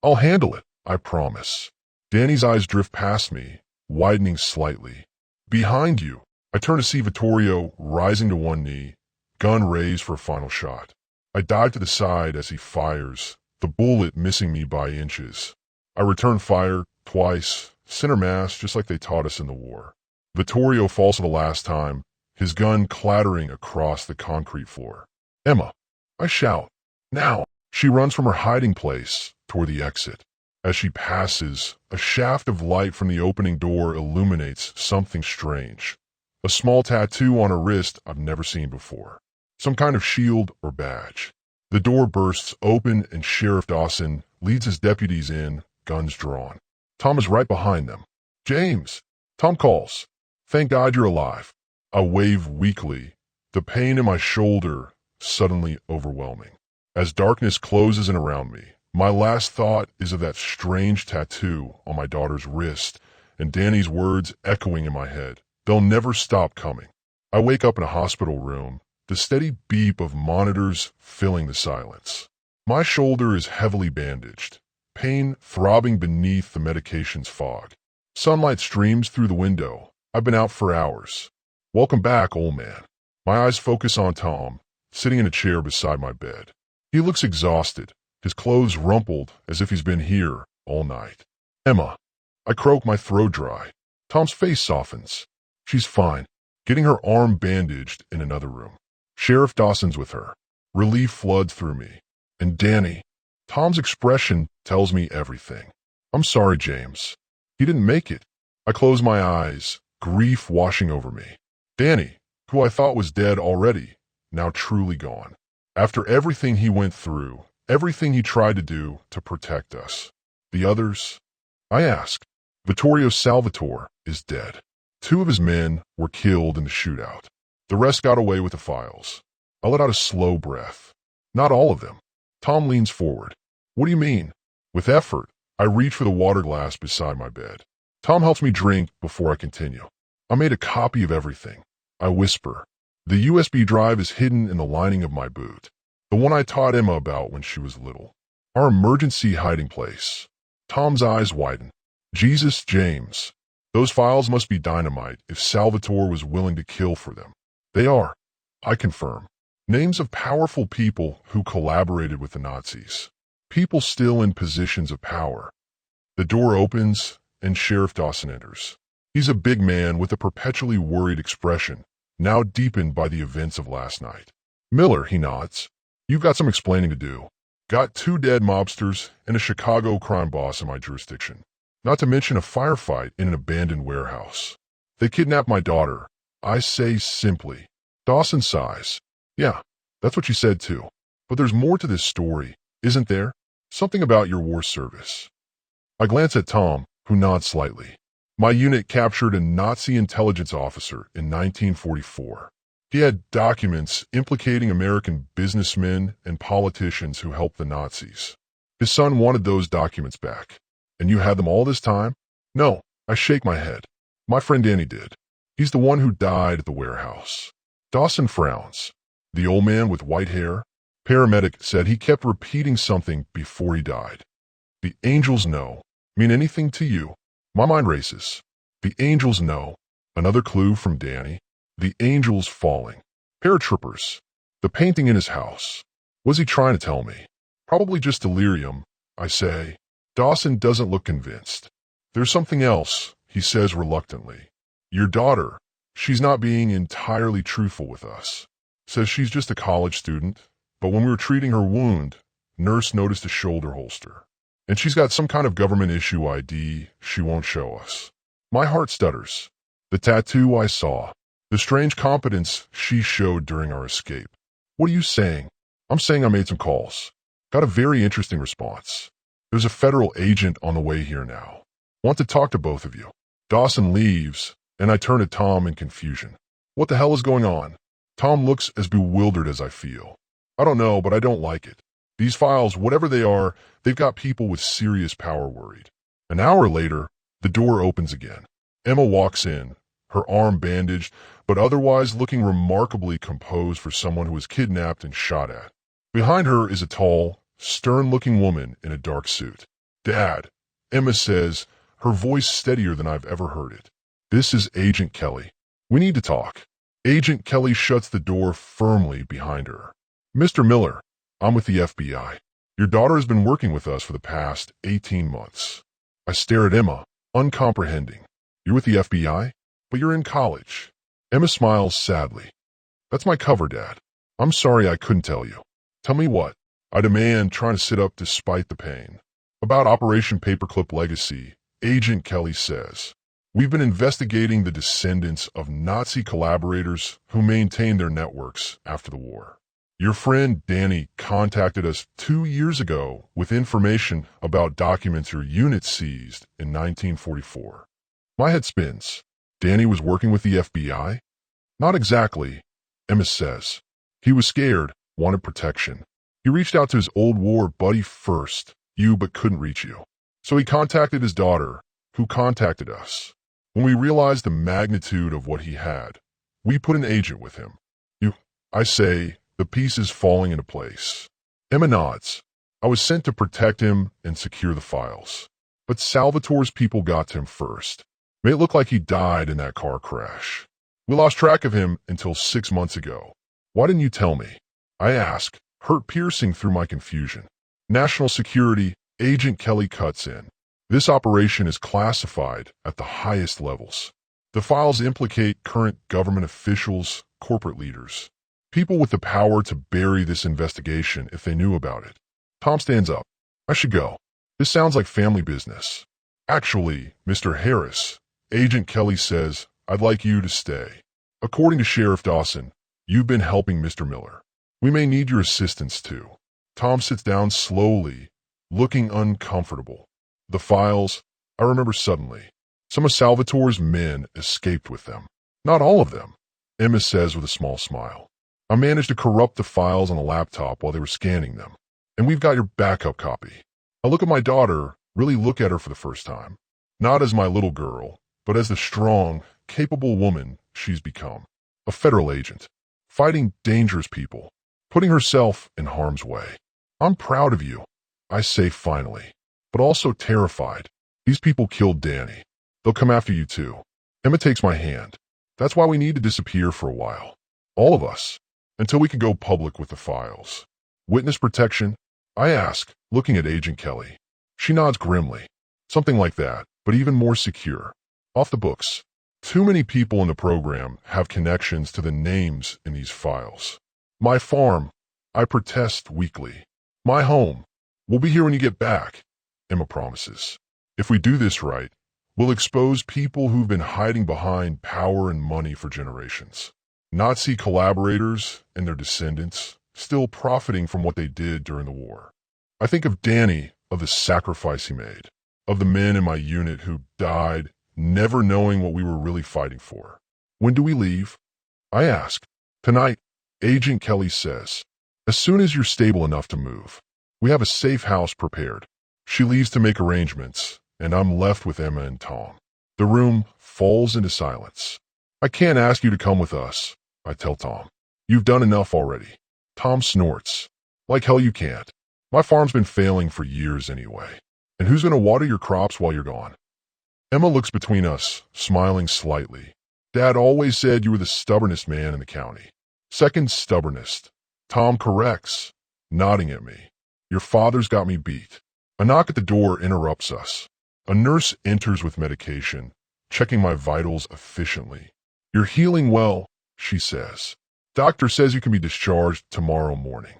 I'll handle it, I promise. Danny's eyes drift past me, widening slightly. Behind you, I turn to see Vittorio rising to one knee, gun raised for a final shot. I dive to the side as he fires, the bullet missing me by inches. I return fire twice, center mass just like they taught us in the war. Vittorio falls for the last time, his gun clattering across the concrete floor. Emma, I shout. Now! She runs from her hiding place toward the exit. As she passes, a shaft of light from the opening door illuminates something strange. A small tattoo on her wrist I've never seen before. Some kind of shield or badge. The door bursts open and Sheriff Dawson leads his deputies in, guns drawn. Tom is right behind them. James! Tom calls. Thank God you're alive. I wave weakly, the pain in my shoulder suddenly overwhelming. As darkness closes in around me, my last thought is of that strange tattoo on my daughter's wrist and Danny's words echoing in my head. They'll never stop coming. I wake up in a hospital room, the steady beep of monitors filling the silence. My shoulder is heavily bandaged, pain throbbing beneath the medication's fog. Sunlight streams through the window. I've been out for hours. Welcome back, old man. My eyes focus on Tom, sitting in a chair beside my bed. He looks exhausted, his clothes rumpled as if he's been here all night. Emma. I croak, my throat dry. Tom's face softens. She's fine, getting her arm bandaged in another room. Sheriff Dawson's with her. Relief floods through me. And Danny. Tom's expression tells me everything. I'm sorry, James. He didn't make it. I close my eyes, grief washing over me. Danny, who I thought was dead already, now truly gone. After everything he went through, everything he tried to do to protect us. The others? I ask. Vittorio Salvatore is dead. 2 of his men were killed in the shootout. The rest got away with the files. I let out a slow breath. Not all of them. Tom leans forward. What do you mean? With effort, I reach for the water glass beside my bed. Tom helps me drink before I continue. I made a copy of everything. I whisper. The USB drive is hidden in the lining of my boot. The one I taught Emma about when she was little. Our emergency hiding place. Tom's eyes widen. Jesus, James. Those files must be dynamite if Salvatore was willing to kill for them. They are, I confirm. Names of powerful people who collaborated with the Nazis. People still in positions of power. The door opens and Sheriff Dawson enters. He's a big man with a perpetually worried expression, now deepened by the events of last night. Miller, he nods. You've got some explaining to do. Got 2 dead mobsters and a Chicago crime boss in my jurisdiction. Not to mention a firefight in an abandoned warehouse. They kidnapped my daughter. I say simply. Dawson sighs. Yeah, that's what you said too. But there's more to this story, isn't there? Something about your war service. I glance at Tom, who nods slightly. My unit captured a Nazi intelligence officer in 1944. He had documents implicating American businessmen and politicians who helped the Nazis. His son wanted those documents back. And you had them all this time? No, I shake my head. My friend Danny did. He's the one who died at the warehouse. Dawson frowns. The old man with white hair? Paramedic said he kept repeating something before he died. The angels know. Mean anything to you? My mind races. The angels know. Another clue from Danny. The angels falling. Paratroopers. The painting in his house. What's he trying to tell me? Probably just delirium, I say. Dawson doesn't look convinced. There's something else, he says reluctantly. Your daughter, she's not being entirely truthful with us. Says she's just a college student, but when we were treating her wound, nurse noticed a shoulder holster. And she's got some kind of government issue ID she won't show us. My heart stutters. The tattoo I saw. The strange competence she showed during our escape. What are you saying? I'm saying I made some calls. Got a very interesting response. There's a federal agent on the way here now. Want to talk to both of you. Dawson leaves, and I turn to Tom in confusion. What the hell is going on? Tom looks as bewildered as I feel. I don't know, but I don't like it. These files, whatever they are, they've got people with serious power worried. An hour later, the door opens again. Emma walks in, her arm bandaged, but otherwise looking remarkably composed for someone who was kidnapped and shot at. Behind her is a tall, stern-looking woman in a dark suit. Dad, Emma says, her voice steadier than I've ever heard it. This is Agent Kelly. We need to talk. Agent Kelly shuts the door firmly behind her. Mr. Miller, I'm with the FBI. Your daughter has been working with us for the past 18 months. I stare at Emma, uncomprehending. You're with the FBI? But you're in college. Emma smiles sadly. That's my cover, Dad. I'm sorry I couldn't tell you. Tell me what? I demand, trying to sit up despite the pain. About Operation Paperclip Legacy, Agent Kelly says, we've been investigating the descendants of Nazi collaborators who maintained their networks after the war. Your friend Danny contacted us 2 years ago with information about documents your unit seized in 1944. My head spins. Danny was working with the FBI? Not exactly, Emma says. He was scared, wanted protection. He reached out to his old war buddy first, but couldn't reach you. So he contacted his daughter, who contacted us. When we realized the magnitude of what he had, we put an agent with him. I say, the pieces falling into place. Emma nods. I was sent to protect him and secure the files. But Salvatore's people got to him first. Made it look like he died in that car crash. We lost track of him until 6 months ago. Why didn't you tell me? I ask, hurt piercing through my confusion. National Security, Agent Kelly cuts in. This operation is classified at the highest levels. The files implicate current government officials, corporate leaders, people with the power to bury this investigation if they knew about it. Tom stands up. I should go. This sounds like family business. Actually, Mr. Harris, Agent Kelly says, I'd like you to stay. According to Sheriff Dawson, you've been helping Mr. Miller. We may need your assistance too. Tom sits down slowly, looking uncomfortable. The files, I remember suddenly. Some of Salvatore's men escaped with them. Not all of them, Emma says with a small smile. I managed to corrupt the files on a laptop while they were scanning them. And we've got your backup copy. I look at my daughter, really look at her for the first time. Not as my little girl, but as the strong, capable woman she's become. A federal agent, fighting dangerous people, putting herself in harm's way. I'm proud of you, I say finally, but also terrified. These people killed Danny. They'll come after you too. Emma takes my hand. That's why we need to disappear for a while. All of us. Until we can go public with the files. Witness protection? I ask, looking at Agent Kelly. She nods grimly. Something like that, but even more secure. Off the books. Too many people in the program have connections to the names in these files. My farm. I protest weakly. My home. We'll be here when you get back, Emma promises. If we do this right, we'll expose people who've been hiding behind power and money for generations. Nazi collaborators and their descendants, still profiting from what they did during the war. I think of Danny, of the sacrifice he made, of the men in my unit who died, never knowing what we were really fighting for. When do we leave? I ask. Tonight, Agent Kelly says. As soon as you're stable enough to move. We have a safe house prepared. She leaves to make arrangements, and I'm left with Emma and Tom. The room falls into silence. I can't ask you to come with us, I tell Tom. You've done enough already. Tom snorts. Like hell you can't. My farm's been failing for years anyway. And who's going to water your crops while you're gone? Emma looks between us, smiling slightly. Dad always said you were the stubbornest man in the county. Second stubbornest. Tom corrects, nodding at me. Your father's got me beat. A knock at the door interrupts us. A nurse enters with medication, checking my vitals efficiently. You're healing well, she says. Doctor says you can be discharged tomorrow morning.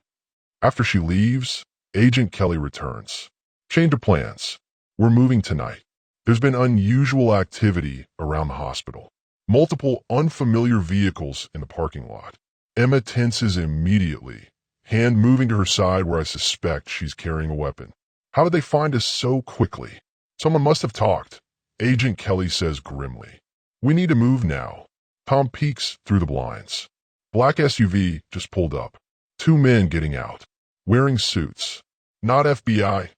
After she leaves, Agent Kelly returns. Change of plans. We're moving tonight. There's been unusual activity around the hospital. Multiple unfamiliar vehicles in the parking lot. Emma tenses immediately, hand moving to her side where I suspect she's carrying a weapon. How did they find us so quickly? Someone must have talked, Agent Kelly says grimly. We need to move now. Tom peeks through the blinds. Black SUV just pulled up. 2 men getting out, wearing suits. Not FBI.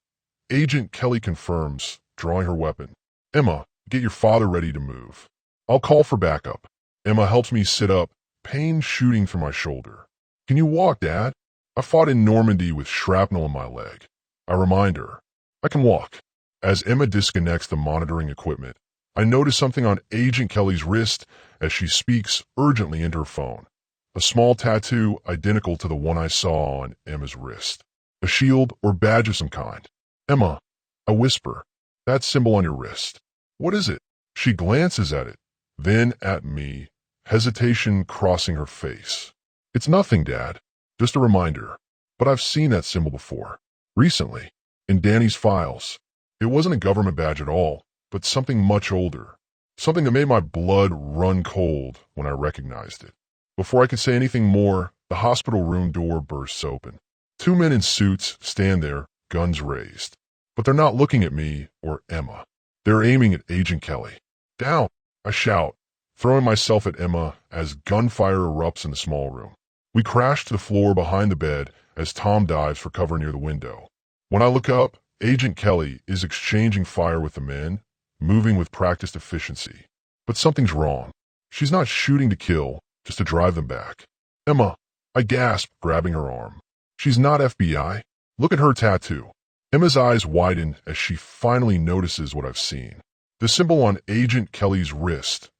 Agent Kelly confirms, drawing her weapon. Emma, get your father ready to move. I'll call for backup. Emma helps me sit up, pain shooting through my shoulder. Can you walk, Dad? I fought in Normandy with shrapnel in my leg. I remind her. I can walk. As Emma disconnects the monitoring equipment, I notice something on Agent Kelly's wrist as she speaks urgently into her phone. A small tattoo identical to the one I saw on Emma's wrist. A shield or badge of some kind. Emma, I whisper. That symbol on your wrist. What is it? She glances at it, then at me, hesitation crossing her face. It's nothing, Dad. Just a reminder. But I've seen that symbol before. Recently. In Danny's files. It wasn't a government badge at all, but something much older. Something that made my blood run cold when I recognized it. Before I could say anything more, the hospital room door bursts open. 2 men in suits stand there, guns raised. But they're not looking at me or Emma. They're aiming at Agent Kelly. Down, I shout, throwing myself at Emma as gunfire erupts in the small room. We crash to the floor behind the bed as Tom dives for cover near the window. When I look up, Agent Kelly is exchanging fire with the men, moving with practiced efficiency. But something's wrong. She's not shooting to kill, just to drive them back. Emma, I gasp, grabbing her arm. She's not FBI. Look at her tattoo. Emma's eyes widen as she finally notices what I've seen. The symbol on Agent Kelly's wrist,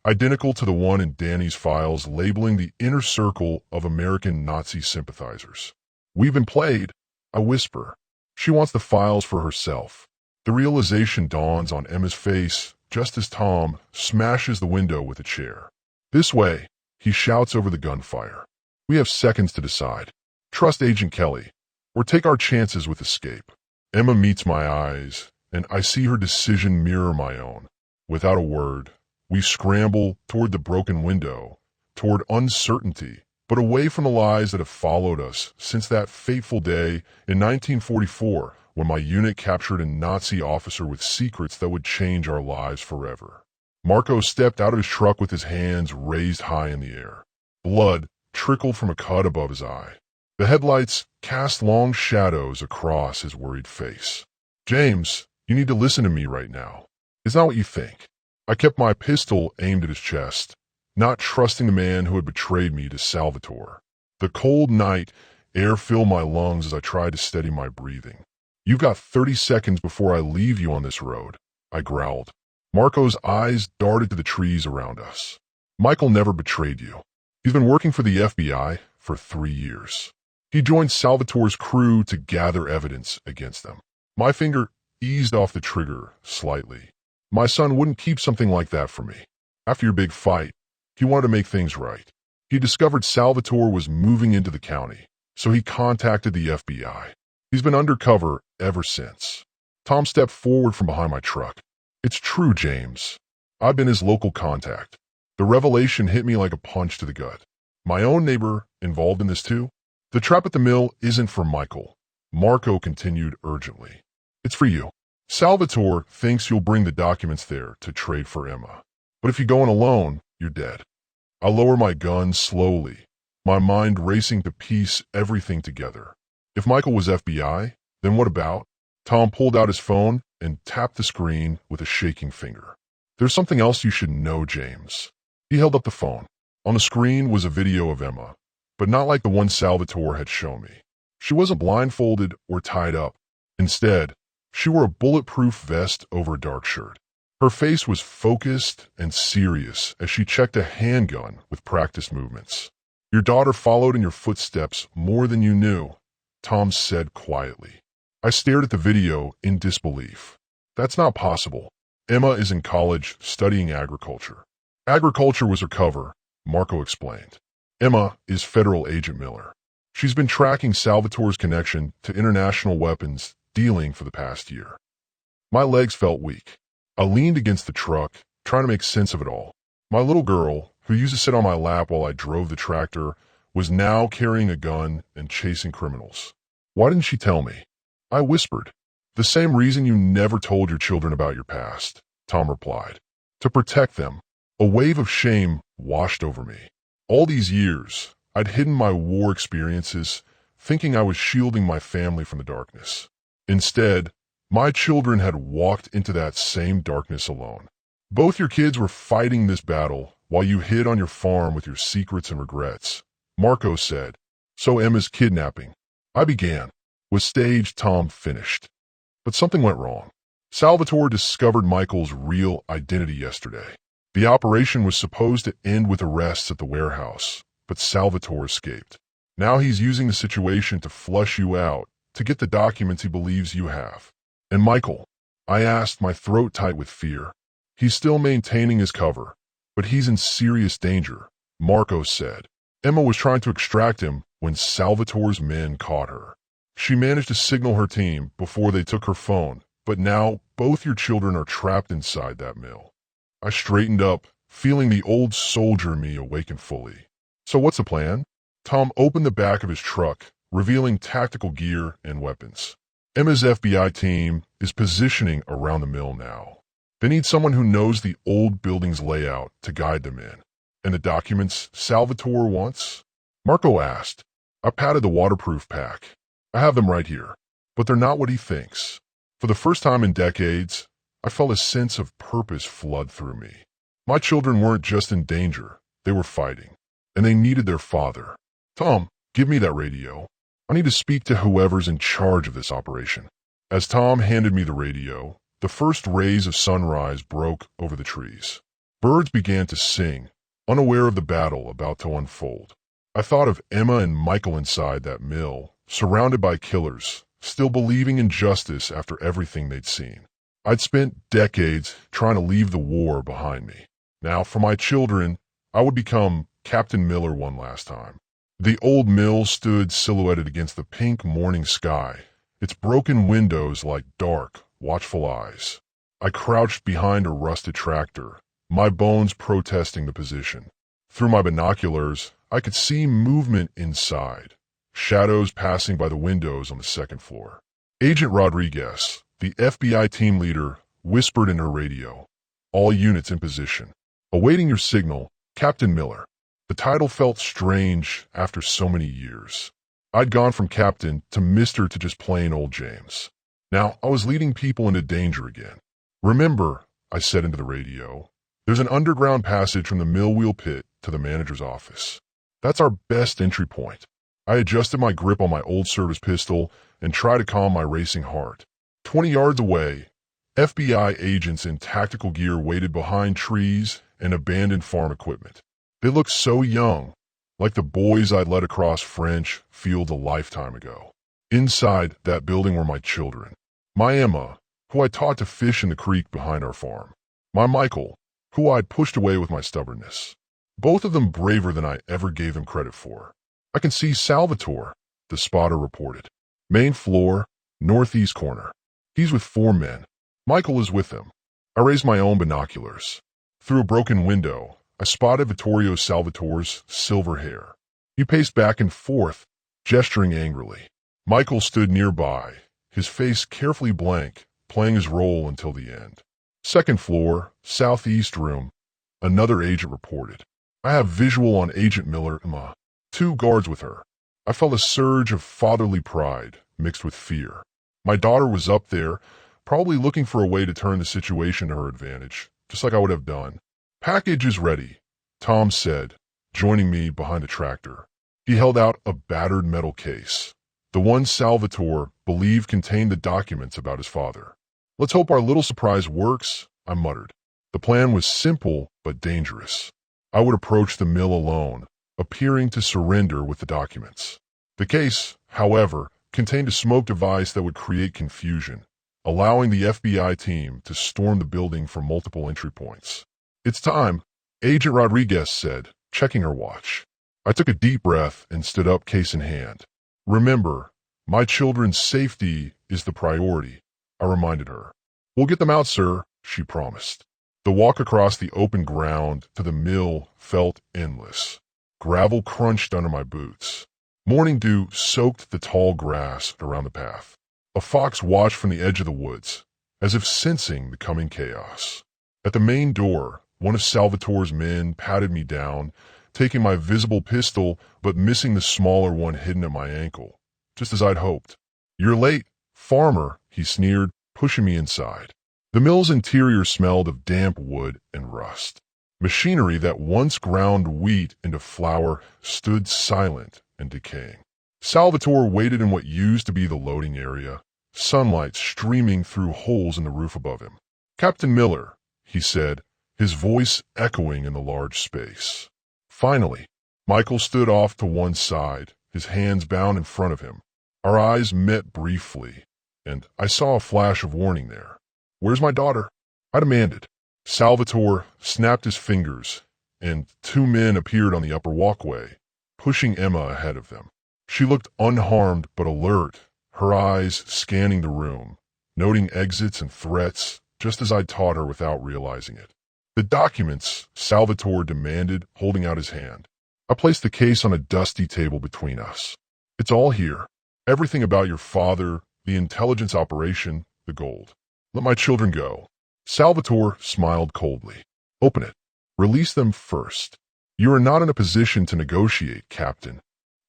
identical to the one in Danny's files labeling the inner circle of American Nazi sympathizers. We've been played, I whisper. She wants the files for herself. The realization dawns on Emma's face just as Tom smashes the window with a chair. This way, he shouts over the gunfire. We have seconds to decide. Trust Agent Kelly, or take our chances with escape. Emma meets my eyes, and I see her decision mirror my own. Without a word, we scramble toward the broken window, toward uncertainty, but away from the lies that have followed us since that fateful day in 1944 when my unit captured a Nazi officer with secrets that would change our lives forever. Marco stepped out of his truck with his hands raised high in the air. Blood trickled from a cut above his eye. The headlights cast long shadows across his worried face. James, you need to listen to me right now. It's not what you think. I kept my pistol aimed at his chest, not trusting the man who had betrayed me to Salvatore. The cold night air filled my lungs as I tried to steady my breathing. You've got 30 seconds before I leave you on this road, I growled. Marco's eyes darted to the trees around us. Michael never betrayed you. He's been working for the FBI for 3 years. He joined Salvatore's crew to gather evidence against them. My finger eased off the trigger slightly. My son wouldn't keep something like that from me. After your big fight, he wanted to make things right. He discovered Salvatore was moving into the county, so he contacted the FBI. He's been undercover ever since. Tom stepped forward from behind my truck. It's true, James. I've been his local contact. The revelation hit me like a punch to the gut. My own neighbor involved in this too? The trap at the mill isn't for Michael. Marco continued urgently. It's for you. Salvatore thinks you'll bring the documents there to trade for Emma. But if you go in alone, you're dead. I lower my gun slowly, my mind racing to piece everything together. If Michael was FBI, then what about? Tom pulled out his phone and tapped the screen with a shaking finger. There's something else you should know, James. He held up the phone. On the screen was a video of Emma, but not like the one Salvatore had shown me. She wasn't blindfolded or tied up. Instead, she wore a bulletproof vest over a dark shirt. Her face was focused and serious as she checked a handgun with practiced movements. Your daughter followed in your footsteps more than you knew, Tom said quietly. I stared at the video in disbelief. That's not possible. Emma is in college studying agriculture. Agriculture was her cover, Marco explained. Emma is Federal Agent Miller. She's been tracking Salvatore's connection to international weapons dealing for the past year. My legs felt weak. I leaned against the truck, trying to make sense of it all. My little girl, who used to sit on my lap while I drove the tractor, was now carrying a gun and chasing criminals. Why didn't she tell me? I whispered. The same reason you never told your children about your past, Tom replied. To protect them. A wave of shame washed over me. All these years, I'd hidden my war experiences, thinking I was shielding my family from the darkness. Instead, my children had walked into that same darkness alone. Both your kids were fighting this battle while you hid on your farm with your secrets and regrets, Marco said. So Emma's kidnapping. I began. Was staged, Tom finished. But something went wrong. Salvatore discovered Michael's real identity yesterday. The operation was supposed to end with arrests at the warehouse, but Salvatore escaped. Now he's using the situation to flush you out, to get the documents he believes you have. And Michael, I asked, my throat tight with fear. He's still maintaining his cover, but he's in serious danger, Marco said. Emma was trying to extract him when Salvatore's men caught her. She managed to signal her team before they took her phone, but now both your children are trapped inside that mill. I straightened up, feeling the old soldier in me awaken fully. So what's the plan? Tom opened the back of his truck, revealing tactical gear and weapons. Emma's FBI team is positioning around the mill now. They need someone who knows the old building's layout to guide them in. And the documents Salvatore wants? Marco asked. I patted the waterproof pack. I have them right here, but they're not what he thinks. For the first time in decades, I felt a sense of purpose flood through me. My children weren't just in danger, they were fighting, and they needed their father. Tom, give me that radio. I need to speak to whoever's in charge of this operation." As Tom handed me the radio, the first rays of sunrise broke over the trees. Birds began to sing, unaware of the battle about to unfold. I thought of Emma and Michael inside that mill, surrounded by killers, still believing in justice after everything they'd seen. I'd spent decades trying to leave the war behind me. Now, for my children, I would become Captain Miller one last time. The old mill stood silhouetted against the pink morning sky, its broken windows like dark, watchful eyes. I crouched behind a rusted tractor, my bones protesting the position. Through my binoculars, I could see movement inside, shadows passing by the windows on the second floor. Agent Rodriguez, the FBI team leader, whispered in her radio, "All units in position. Awaiting your signal, Captain Miller." The title felt strange after so many years. I'd gone from Captain to Mr. to just plain old James. Now I was leading people into danger again. "Remember," I said into the radio, "there's an underground passage from the mill wheel pit to the manager's office. That's our best entry point." I adjusted my grip on my old service pistol and tried to calm my racing heart. 20 yards away, FBI agents in tactical gear waited behind trees and abandoned farm equipment. They looked so young, like the boys I'd led across French fields a lifetime ago. Inside that building were my children. My Emma, who I taught to fish in the creek behind our farm. My Michael, who I'd pushed away with my stubbornness. Both of them braver than I ever gave them credit for. "I can see Salvatore," the spotter reported. "Main floor, northeast corner. He's with 4 men. Michael is with them." I raised my own binoculars. Through a broken window, I spotted Vittorio Salvatore's silver hair. He paced back and forth, gesturing angrily. Michael stood nearby, his face carefully blank, playing his role until the end. "Second floor, southeast room," another agent reported. "I have visual on Agent Miller, Emma. 2 guards with her." I felt a surge of fatherly pride mixed with fear. My daughter was up there, probably looking for a way to turn the situation to her advantage, just like I would have done. "Package is ready," Tom said, joining me behind the tractor. He held out a battered metal case, the one Salvatore believed contained the documents about his father. "Let's hope our little surprise works," I muttered. The plan was simple but dangerous. I would approach the mill alone, appearing to surrender with the documents. The case, however, contained a smoke device that would create confusion, allowing the FBI team to storm the building from multiple entry points. "It's time," Agent Rodriguez said, checking her watch. I took a deep breath and stood up, case in hand. "Remember, my children's safety is the priority," I reminded her. "We'll get them out, sir," she promised. The walk across the open ground to the mill felt endless. Gravel crunched under my boots. Morning dew soaked the tall grass around the path. A fox watched from the edge of the woods, as if sensing the coming chaos. At the main door, one of Salvatore's men patted me down, taking my visible pistol but missing the smaller one hidden at my ankle, just as I'd hoped. "You're late, farmer," he sneered, pushing me inside. The mill's interior smelled of damp wood and rust. Machinery that once ground wheat into flour stood silent and decaying. Salvatore waited in what used to be the loading area, sunlight streaming through holes in the roof above him. "Captain Miller," he said, his voice echoing in the large space. Finally, Michael stood off to one side, his hands bound in front of him. Our eyes met briefly, and I saw a flash of warning there. "Where's my daughter?" I demanded. Salvatore snapped his fingers, and 2 men appeared on the upper walkway, pushing Emma ahead of them. She looked unharmed but alert, her eyes scanning the room, noting exits and threats, just as I'd taught her without realizing it. "The documents," Salvatore demanded, holding out his hand. I placed the case on a dusty table between us. "It's all here. Everything about your father, the intelligence operation, the gold. Let my children go." Salvatore smiled coldly. "Open it. Release them first. You are not in a position to negotiate, Captain."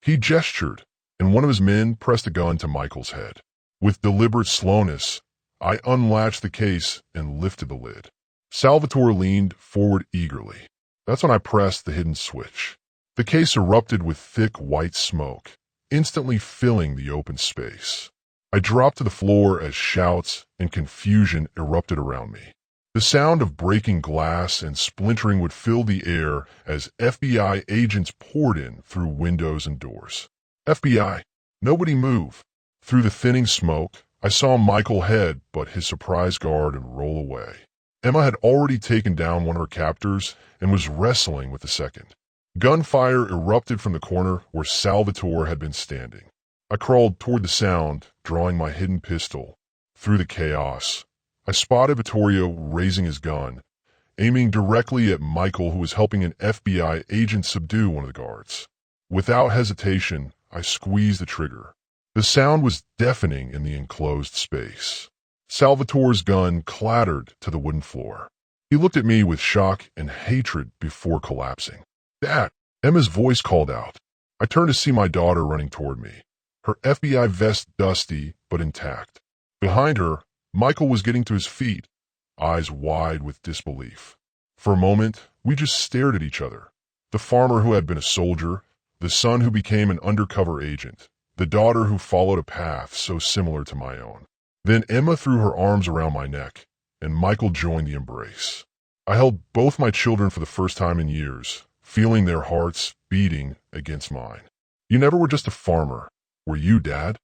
He gestured, and one of his men pressed a gun to Michael's head. With deliberate slowness, I unlatched the case and lifted the lid. Salvatore leaned forward eagerly. That's when I pressed the hidden switch. The case erupted with thick white smoke, instantly filling the open space. I dropped to the floor as shouts and confusion erupted around me. The sound of breaking glass and splintering would fill the air as FBI agents poured in through windows and doors. FBI, nobody move. Through the thinning smoke, I saw Michael head but his surprise guard and roll away. Emma had already taken down one of her captors and was wrestling with the second. Gunfire erupted from the corner where Salvatore had been standing. I crawled toward the sound, drawing my hidden pistol. Through the chaos, I spotted Vittorio raising his gun, aiming directly at Michael, who was helping an FBI agent subdue one of the guards. Without hesitation, I squeezed the trigger. The sound was deafening in the enclosed space. Salvatore's gun clattered to the wooden floor. He looked at me with shock and hatred before collapsing. "Dad!" Emma's voice called out. I turned to see my daughter running toward me, her FBI vest dusty but intact. Behind her, Michael was getting to his feet, eyes wide with disbelief. For a moment, we just stared at each other. The farmer who had been a soldier, the son who became an undercover agent, the daughter who followed a path so similar to my own. Then Emma threw her arms around my neck, and Michael joined the embrace. I held both my children for the first time in years, feeling their hearts beating against mine. "You never were just a farmer, were you, Dad?"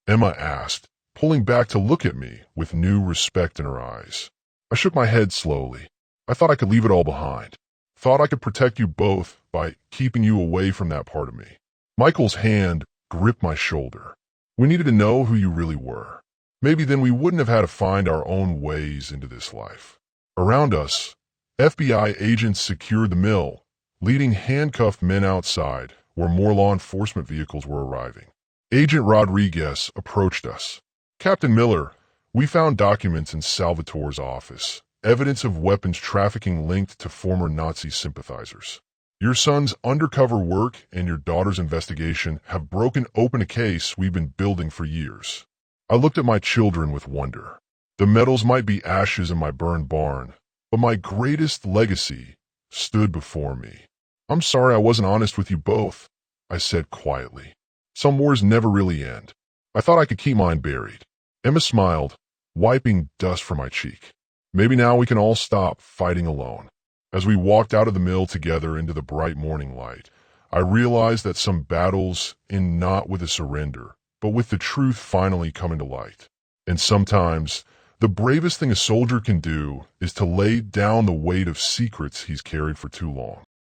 Emma asked, pulling back to look at me with new respect in her eyes. I shook my head slowly. I thought I could leave it all behind. Thought I could protect you both by keeping you away from that part of me. Michael's hand gripped my shoulder. "We needed to know who you really were. Maybe then we wouldn't have had to find our own ways into this life." Around us, FBI agents secured the mill, leading handcuffed men outside where more law enforcement vehicles were arriving. Agent Rodriguez approached us. "Captain Miller, we found documents in Salvatore's office, evidence of weapons trafficking linked to former Nazi sympathizers. Your son's undercover work and your daughter's investigation have broken open a case we've been building for years." I looked at my children with wonder. The metals might be ashes in my burned barn, but my greatest legacy stood before me. "I'm sorry I wasn't honest with you both," I said quietly. "Some wars never really end. I thought I could keep mine buried." Emma smiled, wiping dust from my cheek. "Maybe now we can all stop fighting alone." As we walked out of the mill together into the bright morning light, I realized that some battles end not with a surrender, but with the truth finally coming to light. And sometimes, the bravest thing a soldier can do is to lay down the weight of secrets he's carried for too long.